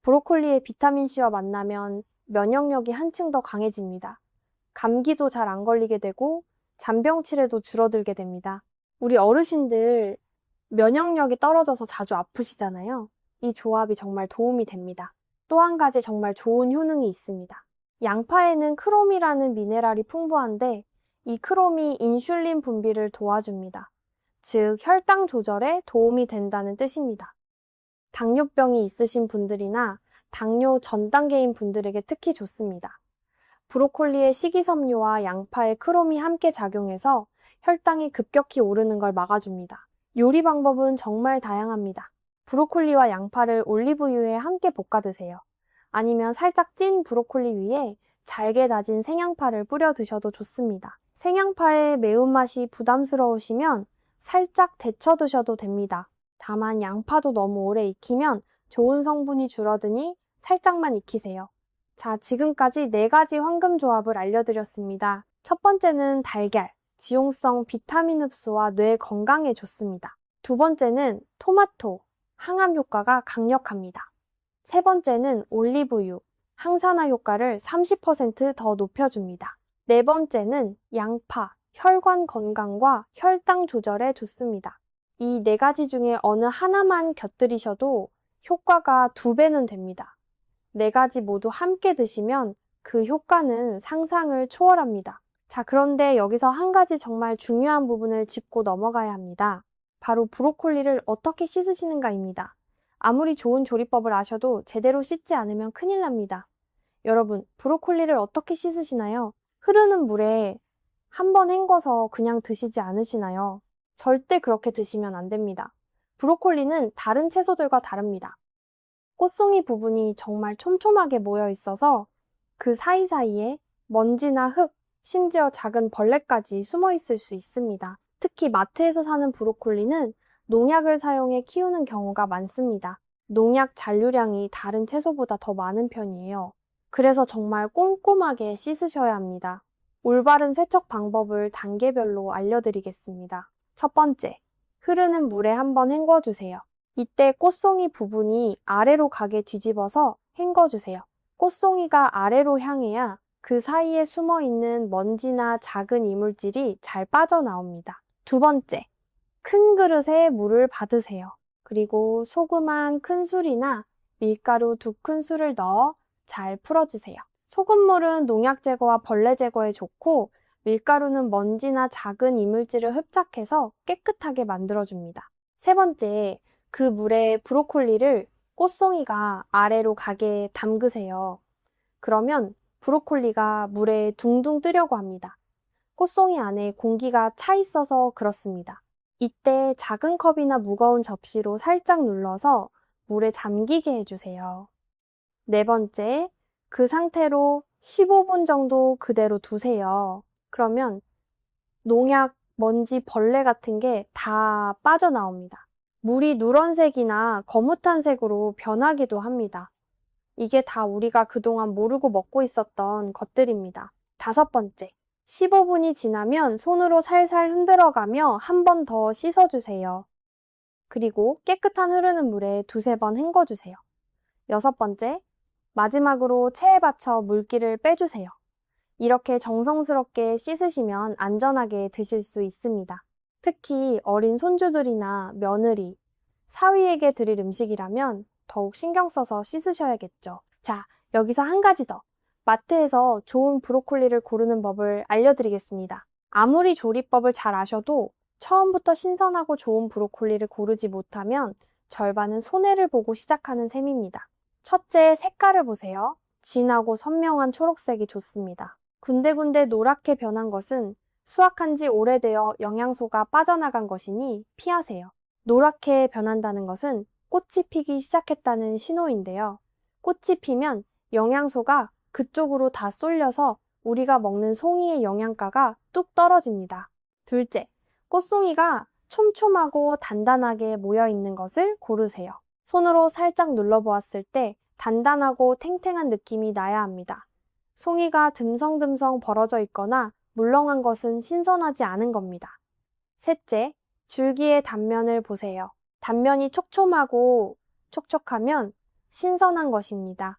브로콜리의 비타민C와 만나면 면역력이 한층 더 강해집니다. 감기도 잘 안 걸리게 되고 잔병 치레도 줄어들게 됩니다. 우리 어르신들 면역력이 떨어져서 자주 아프시잖아요. 이 조합이 정말 도움이 됩니다. 또 한 가지 정말 좋은 효능이 있습니다. 양파에는 크롬이라는 미네랄이 풍부한데 이 크롬이 인슐린 분비를 도와줍니다. 즉 혈당 조절에 도움이 된다는 뜻입니다. 당뇨병이 있으신 분들이나 당뇨 전 단계인 분들에게 특히 좋습니다. 브로콜리의 식이섬유와 양파의 크롬이 함께 작용해서 혈당이 급격히 오르는 걸 막아줍니다. 요리 방법은 정말 다양합니다. 브로콜리와 양파를 올리브유에 함께 볶아 드세요. 아니면 살짝 찐 브로콜리 위에 잘게 다진 생양파를 뿌려 드셔도 좋습니다. 생양파의 매운맛이 부담스러우시면 살짝 데쳐 드셔도 됩니다. 다만 양파도 너무 오래 익히면 좋은 성분이 줄어드니 살짝만 익히세요. 자, 지금까지 4가지 황금 조합을 알려드렸습니다. 첫 번째는 달걀, 지용성 비타민 흡수와 뇌 건강에 좋습니다. 두 번째는 토마토, 항암 효과가 강력합니다. 세 번째는 올리브유, 항산화 효과를 30% 더 높여줍니다. 네 번째는 양파, 혈관 건강과 혈당 조절에 좋습니다. 이 4가지 중에 어느 하나만 곁들이셔도 효과가 2배는 됩니다. 4가지 모두 함께 드시면 그 효과는 상상을 초월합니다. 자, 그런데 여기서 한 가지 정말 중요한 부분을 짚고 넘어가야 합니다. 바로 브로콜리를 어떻게 씻으시는가입니다. 아무리 좋은 조리법을 아셔도 제대로 씻지 않으면 큰일 납니다. 여러분, 브로콜리를 어떻게 씻으시나요? 흐르는 물에 한번 헹궈서 그냥 드시지 않으시나요? 절대 그렇게 드시면 안 됩니다. 브로콜리는 다른 채소들과 다릅니다. 꽃송이 부분이 정말 촘촘하게 모여 있어서 그 사이사이에 먼지나 흙, 심지어 작은 벌레까지 숨어 있을 수 있습니다. 특히 마트에서 사는 브로콜리는 농약을 사용해 키우는 경우가 많습니다. 농약 잔류량이 다른 채소보다 더 많은 편이에요. 그래서 정말 꼼꼼하게 씻으셔야 합니다. 올바른 세척 방법을 단계별로 알려드리겠습니다. 첫 번째, 흐르는 물에 한번 헹궈주세요. 이때 꽃송이 부분이 아래로 가게 뒤집어서 헹궈주세요. 꽃송이가 아래로 향해야 그 사이에 숨어 있는 먼지나 작은 이물질이 잘 빠져나옵니다. 두 번째, 큰 그릇에 물을 받으세요. 그리고 소금 한 큰술이나 밀가루 2큰술을 넣어 잘 풀어주세요. 소금물은 농약 제거와 벌레 제거에 좋고 밀가루는 먼지나 작은 이물질을 흡착해서 깨끗하게 만들어줍니다. 세 번째, 그 물에 브로콜리를 꽃송이가 아래로 가게 담그세요. 그러면 브로콜리가 물에 둥둥 뜨려고 합니다. 꽃송이 안에 공기가 차 있어서 그렇습니다. 이때 작은 컵이나 무거운 접시로 살짝 눌러서 물에 잠기게 해주세요. 네 번째, 그 상태로 15분 정도 그대로 두세요. 그러면 농약, 먼지, 벌레 같은 게 다 빠져나옵니다. 물이 누런색이나 거뭇한 색으로 변하기도 합니다. 이게 다 우리가 그동안 모르고 먹고 있었던 것들입니다. 다섯 번째, 15분이 지나면 손으로 살살 흔들어가며 한 번 더 씻어주세요. 그리고 깨끗한 흐르는 물에 2~3번 헹궈주세요. 여섯 번째, 마지막으로 체에 받쳐 물기를 빼주세요. 이렇게 정성스럽게 씻으시면 안전하게 드실 수 있습니다. 특히 어린 손주들이나 며느리, 사위에게 드릴 음식이라면 더욱 신경 써서 씻으셔야겠죠. 자, 여기서 한 가지 더. 마트에서 좋은 브로콜리를 고르는 법을 알려드리겠습니다. 아무리 조리법을 잘 아셔도 처음부터 신선하고 좋은 브로콜리를 고르지 못하면 절반은 손해를 보고 시작하는 셈입니다. 첫째, 색깔을 보세요. 진하고 선명한 초록색이 좋습니다. 군데군데 노랗게 변한 것은 수확한 지 오래되어 영양소가 빠져나간 것이니 피하세요. 노랗게 변한다는 것은 꽃이 피기 시작했다는 신호인데요. 꽃이 피면 영양소가 그쪽으로 다 쏠려서 우리가 먹는 송이의 영양가가 뚝 떨어집니다. 둘째, 꽃송이가 촘촘하고 단단하게 모여 있는 것을 고르세요. 손으로 살짝 눌러보았을 때 단단하고 탱탱한 느낌이 나야 합니다. 송이가 듬성듬성 벌어져 있거나 물렁한 것은 신선하지 않은 겁니다. 셋째, 줄기의 단면을 보세요. 단면이 촉촉하고 촉촉하면 신선한 것입니다.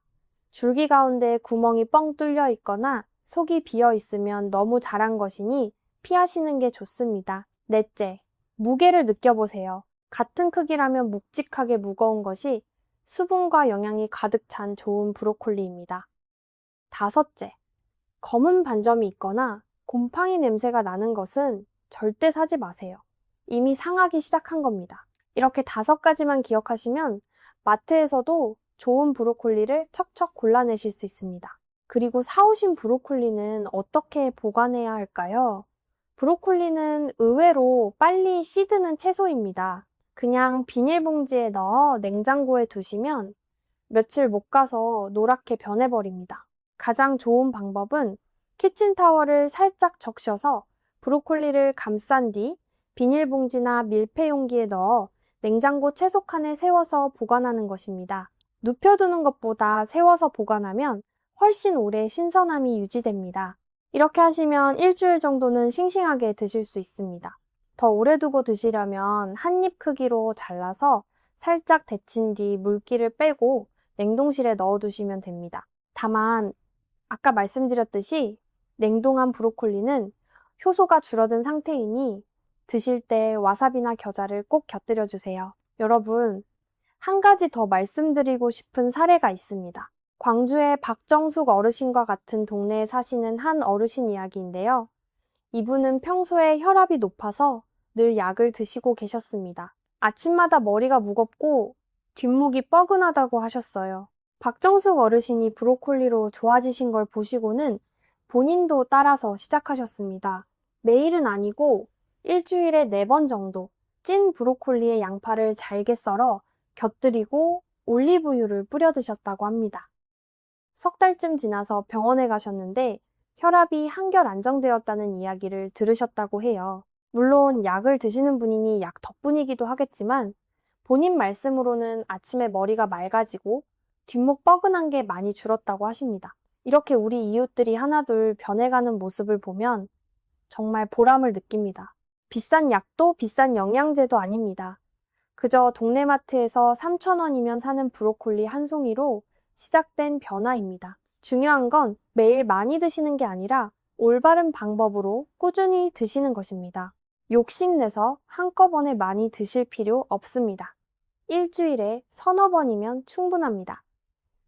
줄기 가운데 구멍이 뻥 뚫려 있거나 속이 비어 있으면 너무 자란 것이니 피하시는 게 좋습니다. 넷째, 무게를 느껴보세요. 같은 크기라면 묵직하게 무거운 것이 수분과 영양이 가득 찬 좋은 브로콜리입니다. 다섯째, 검은 반점이 있거나 곰팡이 냄새가 나는 것은 절대 사지 마세요. 이미 상하기 시작한 겁니다. 이렇게 5가지만 기억하시면 마트에서도 좋은 브로콜리를 척척 골라내실 수 있습니다. 그리고 사오신 브로콜리는 어떻게 보관해야 할까요? 브로콜리는 의외로 빨리 시드는 채소입니다. 그냥 비닐봉지에 넣어 냉장고에 두시면 며칠 못 가서 노랗게 변해버립니다. 가장 좋은 방법은 키친타월을 살짝 적셔서 브로콜리를 감싼 뒤 비닐봉지나 밀폐용기에 넣어 냉장고 채소칸에 세워서 보관하는 것입니다. 눕혀두는 것보다 세워서 보관하면 훨씬 오래 신선함이 유지됩니다. 이렇게 하시면 일주일 정도는 싱싱하게 드실 수 있습니다. 더 오래 두고 드시려면 한 입 크기로 잘라서 살짝 데친 뒤 물기를 빼고 냉동실에 넣어두시면 됩니다. 다만 아까 말씀드렸듯이 냉동한 브로콜리는 효소가 줄어든 상태이니 드실 때 와사비나 겨자를 꼭 곁들여 주세요. 여러분, 한 가지 더 말씀드리고 싶은 사례가 있습니다. 광주의 박정숙 어르신과 같은 동네에 사시는 한 어르신 이야기인데요. 이분은 평소에 혈압이 높아서 늘 약을 드시고 계셨습니다. 아침마다 머리가 무겁고 뒷목이 뻐근하다고 하셨어요. 박정숙 어르신이 브로콜리로 좋아지신 걸 보시고는 본인도 따라서 시작하셨습니다. 매일은 아니고 일주일에 4번 정도 찐 브로콜리에 양파를 잘게 썰어 곁들이고 올리브유를 뿌려 드셨다고 합니다. 석 달쯤 지나서 병원에 가셨는데 혈압이 한결 안정되었다는 이야기를 들으셨다고 해요. 물론 약을 드시는 분이니 약 덕분이기도 하겠지만 본인 말씀으로는 아침에 머리가 맑아지고 뒷목 뻐근한 게 많이 줄었다고 하십니다. 이렇게 우리 이웃들이 하나둘 변해가는 모습을 보면 정말 보람을 느낍니다. 비싼 약도 비싼 영양제도 아닙니다. 그저 동네 마트에서 3,000원이면 사는 브로콜리 한 송이로 시작된 변화입니다. 중요한 건 매일 많이 드시는 게 아니라 올바른 방법으로 꾸준히 드시는 것입니다. 욕심내서 한꺼번에 많이 드실 필요 없습니다. 일주일에 서너 번이면 충분합니다.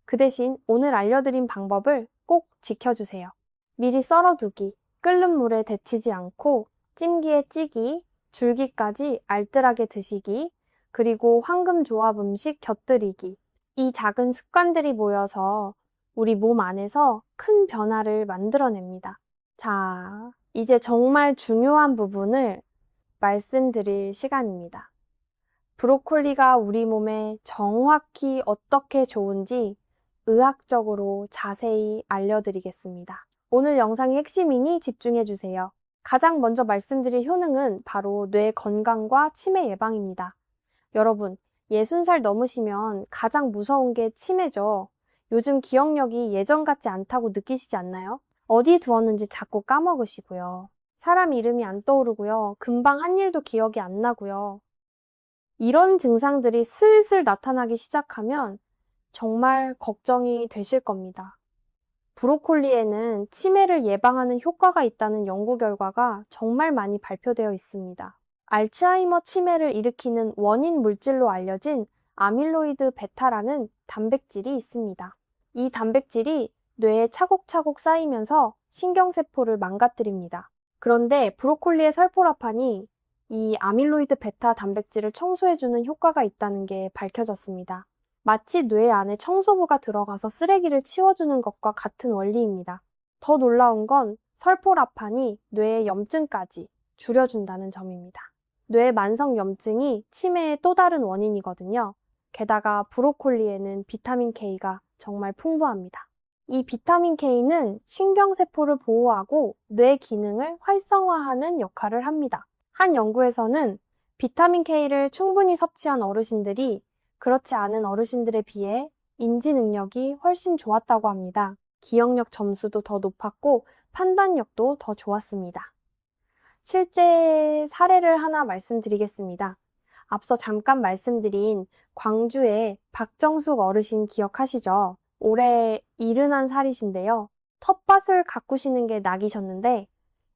그 대신 오늘 알려드린 방법을 꼭 지켜주세요. 미리 썰어두기, 끓는 물에 데치지 않고 찜기에 찌기, 줄기까지 알뜰하게 드시기, 그리고 황금조합 음식 곁들이기. 이 작은 습관들이 모여서 우리 몸 안에서 큰 변화를 만들어냅니다. 자, 이제 정말 중요한 부분을 말씀드릴 시간입니다. 브로콜리가 우리 몸에 정확히 어떻게 좋은지 의학적으로 자세히 알려드리겠습니다. 오늘 영상의 핵심이니 집중해주세요. 가장 먼저 말씀드릴 효능은 바로 뇌 건강과 치매 예방입니다. 여러분, 60살 넘으시면 가장 무서운 게 치매죠. 요즘 기억력이 예전 같지 않다고 느끼시지 않나요? 어디 두었는지 자꾸 까먹으시고요. 사람 이름이 안 떠오르고요. 금방 한 일도 기억이 안 나고요. 이런 증상들이 슬슬 나타나기 시작하면 정말 걱정이 되실 겁니다. 브로콜리에는 치매를 예방하는 효과가 있다는 연구 결과가 정말 많이 발표되어 있습니다. 알츠하이머 치매를 일으키는 원인 물질로 알려진 아밀로이드 베타라는 단백질이 있습니다. 이 단백질이 뇌에 차곡차곡 쌓이면서 신경세포를 망가뜨립니다. 그런데 브로콜리의 설포라판이 이 아밀로이드 베타 단백질을 청소해주는 효과가 있다는 게 밝혀졌습니다. 마치 뇌 안에 청소부가 들어가서 쓰레기를 치워주는 것과 같은 원리입니다. 더 놀라운 건 설포라판이 뇌의 염증까지 줄여준다는 점입니다. 뇌 만성 염증이 치매의 또 다른 원인이거든요. 게다가 브로콜리에는 비타민 K가 정말 풍부합니다. 이 비타민 K는 신경세포를 보호하고 뇌 기능을 활성화하는 역할을 합니다. 한 연구에서는 비타민 K를 충분히 섭취한 어르신들이 그렇지 않은 어르신들에 비해 인지 능력이 훨씬 좋았다고 합니다. 기억력 점수도 더 높았고 판단력도 더 좋았습니다. 실제 사례를 하나 말씀드리겠습니다. 앞서 잠깐 말씀드린 광주의 박정숙 어르신 기억하시죠? 올해 71살이신데요. 텃밭을 가꾸시는 게 낙이셨는데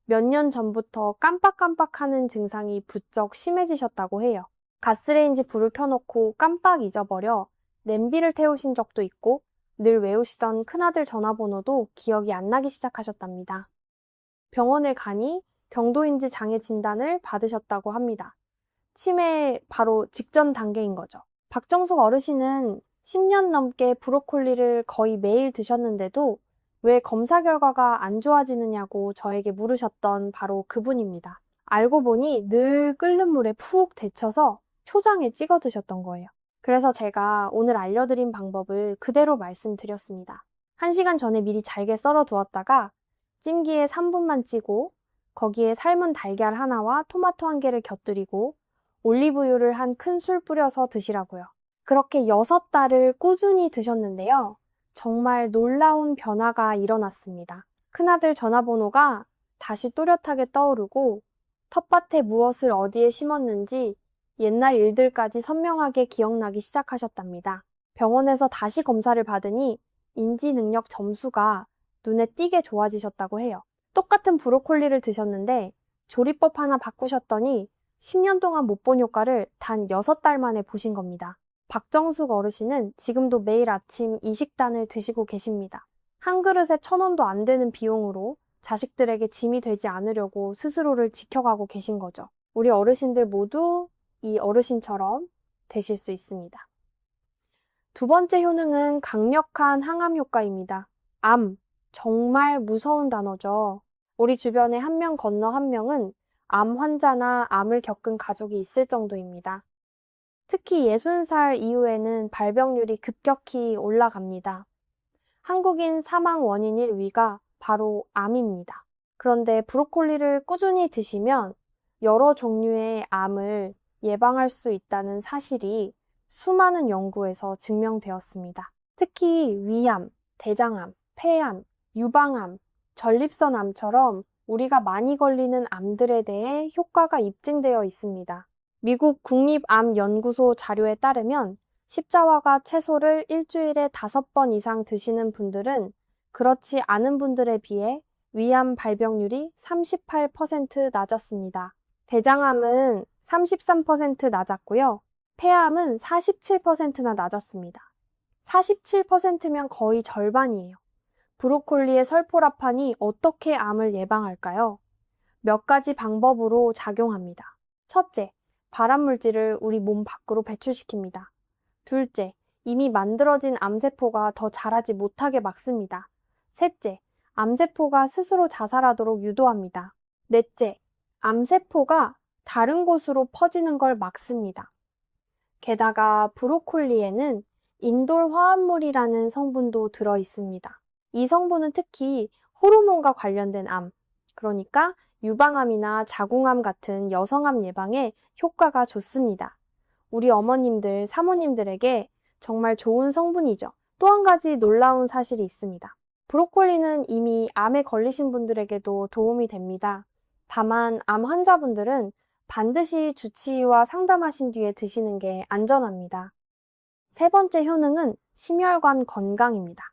몇 년 전부터 깜빡깜빡하는 증상이 부쩍 심해지셨다고 해요. 가스레인지 불을 켜놓고 깜빡 잊어버려 냄비를 태우신 적도 있고 늘 외우시던 큰아들 전화번호도 기억이 안 나기 시작하셨답니다. 병원에 가니 경도인지 장애 진단을 받으셨다고 합니다. 치매 바로 직전 단계인 거죠. 박정숙 어르신은 10년 넘게 브로콜리를 거의 매일 드셨는데도 왜 검사 결과가 안 좋아지느냐고 저에게 물으셨던 바로 그분입니다. 알고 보니 늘 끓는 물에 푹 데쳐서 초장에 찍어 드셨던 거예요. 그래서 제가 오늘 알려드린 방법을 그대로 말씀드렸습니다. 1시간 전에 미리 잘게 썰어 두었다가 찜기에 3분만 찌고 거기에 삶은 달걀 하나와 토마토 1개를 곁들이고 올리브유를 한 큰술 뿌려서 드시라고요. 그렇게 6달을 꾸준히 드셨는데요. 정말 놀라운 변화가 일어났습니다. 큰아들 전화번호가 다시 또렷하게 떠오르고 텃밭에 무엇을 어디에 심었는지 옛날 일들까지 선명하게 기억나기 시작하셨답니다. 병원에서 다시 검사를 받으니 인지 능력 점수가 눈에 띄게 좋아지셨다고 해요. 똑같은 브로콜리를 드셨는데 조리법 하나 바꾸셨더니 10년 동안 못 본 효과를 단 6달 만에 보신 겁니다. 박정숙 어르신은 지금도 매일 아침 이 식단을 드시고 계십니다. 한 그릇에 1,000원도 안 되는 비용으로 자식들에게 짐이 되지 않으려고 스스로를 지켜가고 계신 거죠. 우리 어르신들 모두 이 어르신처럼 되실 수 있습니다. 두 번째 효능은 강력한 항암 효과입니다. 암, 정말 무서운 단어죠. 우리 주변에 한 명 건너 한 명은 암 환자나 암을 겪은 가족이 있을 정도입니다. 특히 60살 이후에는 발병률이 급격히 올라갑니다. 한국인 사망 원인 1위가 바로 암입니다. 그런데 브로콜리를 꾸준히 드시면 여러 종류의 암을 예방할 수 있다는 사실이 수많은 연구에서 증명되었습니다. 특히 위암, 대장암, 폐암, 유방암, 전립선암처럼 우리가 많이 걸리는 암들에 대해 효과가 입증되어 있습니다. 미국 국립암연구소 자료에 따르면 십자화가 채소를 일주일에 5번 이상 드시는 분들은 그렇지 않은 분들에 비해 위암 발병률이 38% 낮았습니다. 대장암은 33% 낮았고요. 폐암은 47%나 낮았습니다. 47%면 거의 절반이에요. 브로콜리의 설포라판이 어떻게 암을 예방할까요? 몇 가지 방법으로 작용합니다. 첫째, 발암물질을 우리 몸 밖으로 배출시킵니다. 둘째, 이미 만들어진 암세포가 더 자라지 못하게 막습니다. 셋째, 암세포가 스스로 자살하도록 유도합니다. 넷째, 암세포가 다른 곳으로 퍼지는 걸 막습니다. 게다가 브로콜리에는 인돌 화합물이라는 성분도 들어 있습니다. 이 성분은 특히 호르몬과 관련된 암, 그러니까 유방암이나 자궁암 같은 여성암 예방에 효과가 좋습니다. 우리 어머님들, 사모님들에게 정말 좋은 성분이죠. 또 한 가지 놀라운 사실이 있습니다. 브로콜리는 이미 암에 걸리신 분들에게도 도움이 됩니다. 다만 암 환자분들은 반드시 주치의와 상담하신 뒤에 드시는 게 안전합니다. 세 번째 효능은 심혈관 건강입니다.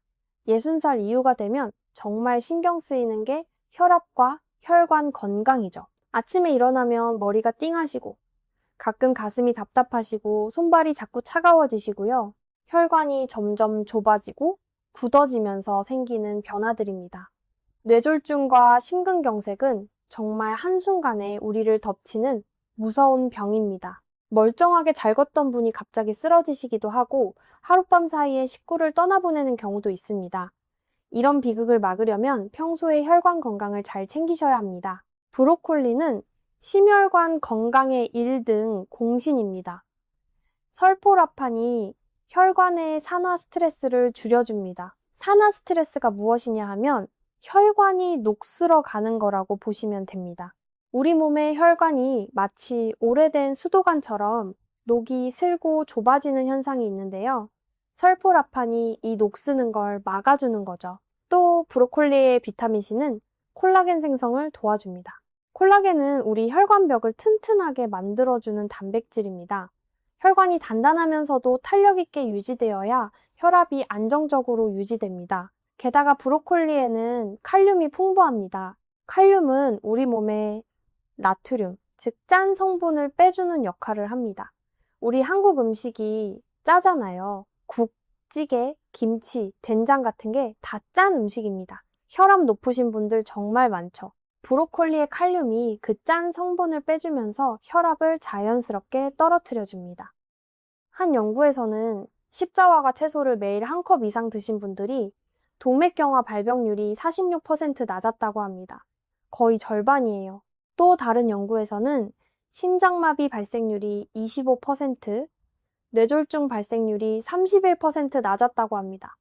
60살 이후가 되면 정말 신경 쓰이는 게 혈압과 혈관 건강이죠. 아침에 일어나면 머리가 띵하시고 가끔 가슴이 답답하시고 손발이 자꾸 차가워지시고요. 혈관이 점점 좁아지고 굳어지면서 생기는 변화들입니다. 뇌졸중과 심근경색은 정말 한순간에 우리를 덮치는 무서운 병입니다. 멀쩡하게 잘 걷던 분이 갑자기 쓰러지시기도 하고 하룻밤 사이에 식구를 떠나보내는 경우도 있습니다. 이런 비극을 막으려면 평소에 혈관 건강을 잘 챙기셔야 합니다. 브로콜리는 심혈관 건강의 1등 공신입니다. 설포라판이 혈관의 산화 스트레스를 줄여줍니다. 산화 스트레스가 무엇이냐 하면 혈관이 녹슬어 가는 거라고 보시면 됩니다. 우리 몸의 혈관이 마치 오래된 수도관처럼 녹이 슬고 좁아지는 현상이 있는데요. 설포라판이 이 녹쓰는 걸 막아주는 거죠. 또 브로콜리의 비타민C는 콜라겐 생성을 도와줍니다. 콜라겐은 우리 혈관벽을 튼튼하게 만들어주는 단백질입니다. 혈관이 단단하면서도 탄력 있게 유지되어야 혈압이 안정적으로 유지됩니다. 게다가 브로콜리에는 칼륨이 풍부합니다. 칼륨은 우리 몸에 나트륨, 즉 짠 성분을 빼주는 역할을 합니다. 우리 한국 음식이 짜잖아요. 국, 찌개, 김치, 된장 같은 게 다 짠 음식입니다. 혈압 높으신 분들 정말 많죠. 브로콜리의 칼륨이 그 짠 성분을 빼주면서 혈압을 자연스럽게 떨어뜨려 줍니다. 한 연구에서는 십자화과 채소를 매일 한 컵 이상 드신 분들이 동맥경화 발병률이 46% 낮았다고 합니다. 거의 절반이에요. 또 다른 연구에서는 심장마비 발생률이 25%, 뇌졸중 발생률이 31% 낮았다고 합니다.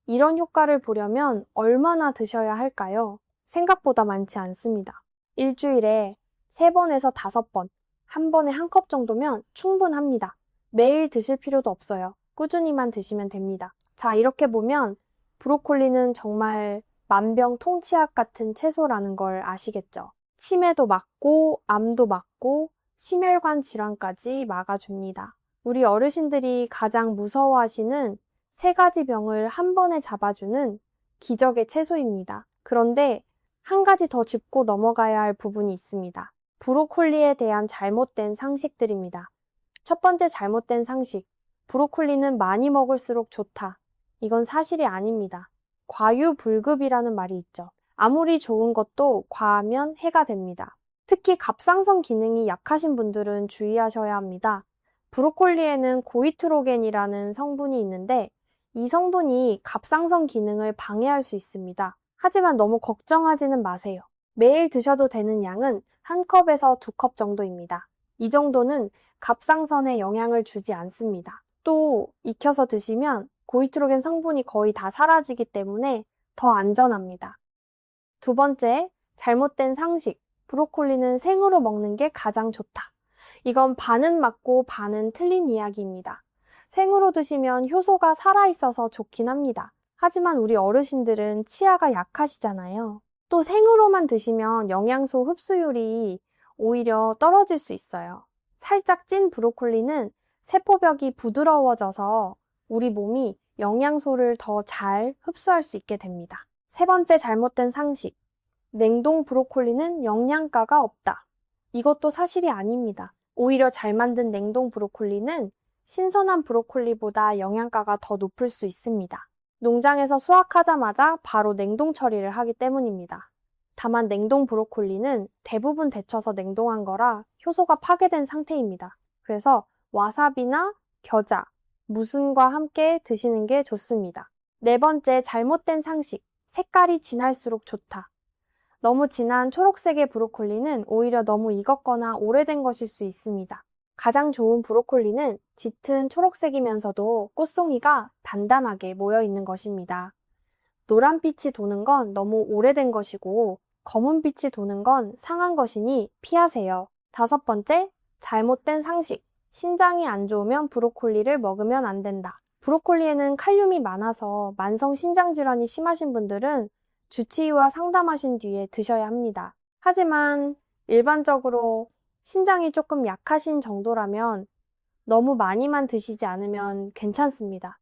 이런 효과를 보려면 얼마나 드셔야 할까요? 생각보다 많지 않습니다. 일주일에 3번에서 5번, 한 번에 한 컵 정도면 충분합니다. 매일 드실 필요도 없어요. 꾸준히만 드시면 됩니다. 자, 이렇게 보면 브로콜리는 정말 만병통치약 같은 채소라는 걸 아시겠죠? 치매도 막고, 암도 막고, 심혈관 질환까지 막아줍니다. 우리 어르신들이 가장 무서워하시는 3가지 병을 한 번에 잡아주는 기적의 채소입니다. 그런데 한 가지 더 짚고 넘어가야 할 부분이 있습니다. 브로콜리에 대한 잘못된 상식들입니다. 첫 번째 잘못된 상식, 브로콜리는 많이 먹을수록 좋다. 이건 사실이 아닙니다. 과유불급이라는 말이 있죠. 아무리 좋은 것도 과하면 해가 됩니다. 특히 갑상선 기능이 약하신 분들은 주의하셔야 합니다. 브로콜리에는 고이트로겐이라는 성분이 있는데 이 성분이 갑상선 기능을 방해할 수 있습니다. 하지만 너무 걱정하지는 마세요. 매일 드셔도 되는 양은 1컵에서 2컵 정도입니다. 이 정도는 갑상선에 영향을 주지 않습니다. 또 익혀서 드시면 고이트로겐 성분이 거의 다 사라지기 때문에 더 안전합니다. 두 번째, 잘못된 상식. 브로콜리는 생으로 먹는 게 가장 좋다. 이건 반은 맞고 반은 틀린 이야기입니다. 생으로 드시면 효소가 살아있어서 좋긴 합니다. 하지만 우리 어르신들은 치아가 약하시잖아요. 또 생으로만 드시면 영양소 흡수율이 오히려 떨어질 수 있어요. 살짝 찐 브로콜리는 세포벽이 부드러워져서 우리 몸이 영양소를 더 잘 흡수할 수 있게 됩니다. 세 번째 잘못된 상식. 냉동 브로콜리는 영양가가 없다. 이것도 사실이 아닙니다. 오히려 잘 만든 냉동 브로콜리는 신선한 브로콜리보다 영양가가 더 높을 수 있습니다. 농장에서 수확하자마자 바로 냉동 처리를 하기 때문입니다. 다만 냉동 브로콜리는 대부분 데쳐서 냉동한 거라 효소가 파괴된 상태입니다. 그래서 와사비나 겨자, 무순과 함께 드시는 게 좋습니다. 네 번째 잘못된 상식. 색깔이 진할수록 좋다. 너무 진한 초록색의 브로콜리는 오히려 너무 익었거나 오래된 것일 수 있습니다. 가장 좋은 브로콜리는 짙은 초록색이면서도 꽃송이가 단단하게 모여 있는 것입니다. 노란빛이 도는 건 너무 오래된 것이고 검은빛이 도는 건 상한 것이니 피하세요. 다섯 번째, 잘못된 상식. 신장이 안 좋으면 브로콜리를 먹으면 안 된다. 브로콜리에는 칼륨이 많아서 만성 신장 질환이 심하신 분들은 주치의와 상담하신 뒤에 드셔야 합니다. 하지만 일반적으로 신장이 조금 약하신 정도라면 너무 많이만 드시지 않으면 괜찮습니다.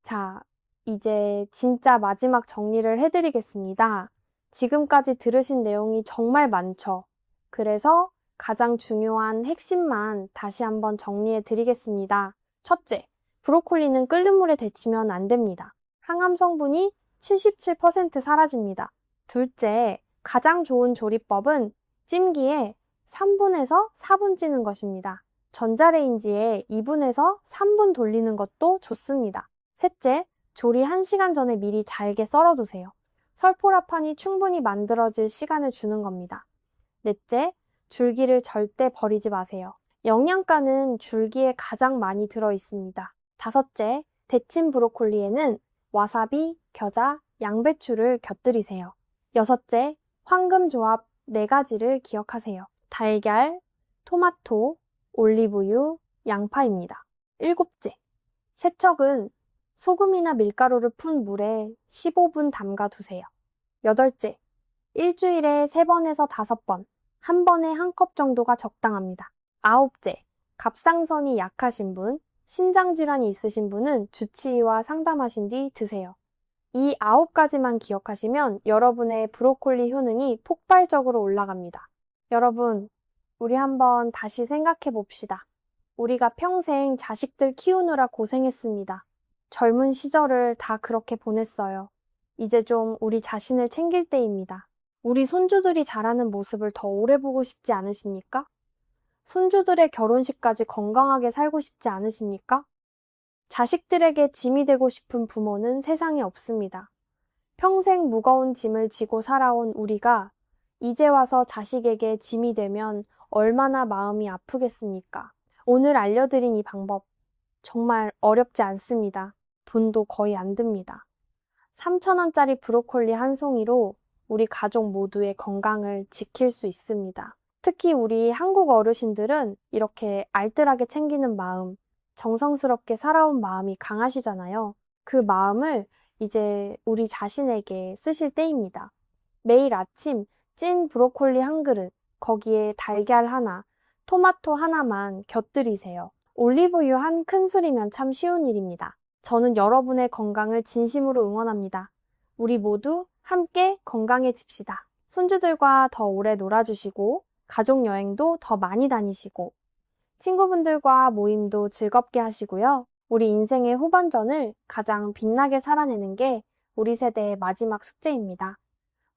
자, 이제 진짜 마지막 정리를 해드리겠습니다. 지금까지 들으신 내용이 정말 많죠? 그래서 가장 중요한 핵심만 다시 한번 정리해 드리겠습니다. 첫째, 브로콜리는 끓는 물에 데치면 안 됩니다. 항암 성분이 77% 사라집니다. 둘째, 가장 좋은 조리법은 찜기에 3분에서 4분 찌는 것입니다. 전자레인지에 2분에서 3분 돌리는 것도 좋습니다. 셋째, 조리 1시간 전에 미리 잘게 썰어두세요. 설포라판이 충분히 만들어질 시간을 주는 겁니다. 넷째, 줄기를 절대 버리지 마세요. 영양가는 줄기에 가장 많이 들어 있습니다. 다섯째, 데친 브로콜리에는 와사비, 겨자, 양배추를 곁들이세요. 여섯째, 황금 조합 4가지를 기억하세요. 달걀, 토마토, 올리브유, 양파입니다. 일곱째, 세척은 소금이나 밀가루를 푼 물에 15분 담가 두세요. 여덟째, 일주일에 3번에서 5번, 한 번에 한 컵 정도가 적당합니다. 아홉째, 갑상선이 약하신 분, 신장질환이 있으신 분은 주치의와 상담하신 뒤 드세요. 이 9가지만 기억하시면 여러분의 브로콜리 효능이 폭발적으로 올라갑니다. 여러분, 우리 한번 다시 생각해 봅시다. 우리가 평생 자식들 키우느라 고생했습니다. 젊은 시절을 다 그렇게 보냈어요. 이제 좀 우리 자신을 챙길 때입니다. 우리 손주들이 자라는 모습을 더 오래 보고 싶지 않으십니까? 손주들의 결혼식까지 건강하게 살고 싶지 않으십니까? 자식들에게 짐이 되고 싶은 부모는 세상에 없습니다. 평생 무거운 짐을 지고 살아온 우리가 이제 와서 자식에게 짐이 되면 얼마나 마음이 아프겠습니까? 오늘 알려드린 이 방법 정말 어렵지 않습니다. 돈도 거의 안 듭니다. 3,000원짜리 브로콜리 한 송이로 우리 가족 모두의 건강을 지킬 수 있습니다. 특히 우리 한국 어르신들은 이렇게 알뜰하게 챙기는 마음, 정성스럽게 살아온 마음이 강하시잖아요. 그 마음을 이제 우리 자신에게 쓰실 때입니다. 매일 아침 찐 브로콜리 한 그릇, 거기에 달걀 하나, 토마토 하나만 곁들이세요. 올리브유 한 큰술이면 참 쉬운 일입니다. 저는 여러분의 건강을 진심으로 응원합니다. 우리 모두 함께 건강해집시다. 손주들과 더 오래 놀아주시고, 가족 여행도 더 많이 다니시고, 친구분들과 모임도 즐겁게 하시고요. 우리 인생의 후반전을 가장 빛나게 살아내는 게 우리 세대의 마지막 숙제입니다.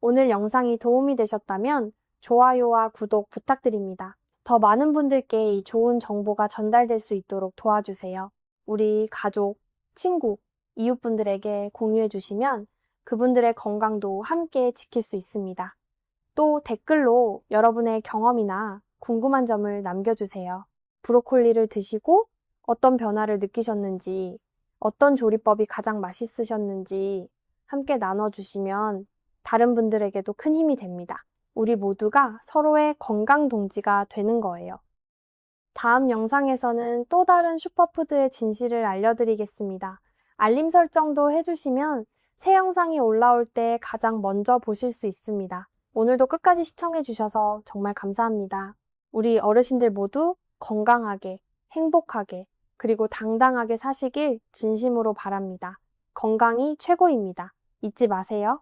오늘 영상이 도움이 되셨다면 좋아요와 구독 부탁드립니다. 더 많은 분들께 이 좋은 정보가 전달될 수 있도록 도와주세요. 우리 가족, 친구, 이웃분들에게 공유해 주시면 그분들의 건강도 함께 지킬 수 있습니다. 또 댓글로 여러분의 경험이나 궁금한 점을 남겨주세요. 브로콜리를 드시고 어떤 변화를 느끼셨는지, 어떤 조리법이 가장 맛있으셨는지 함께 나눠주시면 다른 분들에게도 큰 힘이 됩니다. 우리 모두가 서로의 건강 동지가 되는 거예요. 다음 영상에서는 또 다른 슈퍼푸드의 진실을 알려드리겠습니다. 알림 설정도 해주시면 새 영상이 올라올 때 가장 먼저 보실 수 있습니다. 오늘도 끝까지 시청해주셔서 정말 감사합니다. 우리 어르신들 모두 건강하게, 행복하게, 그리고 당당하게 사시길 진심으로 바랍니다. 건강이 최고입니다. 잊지 마세요.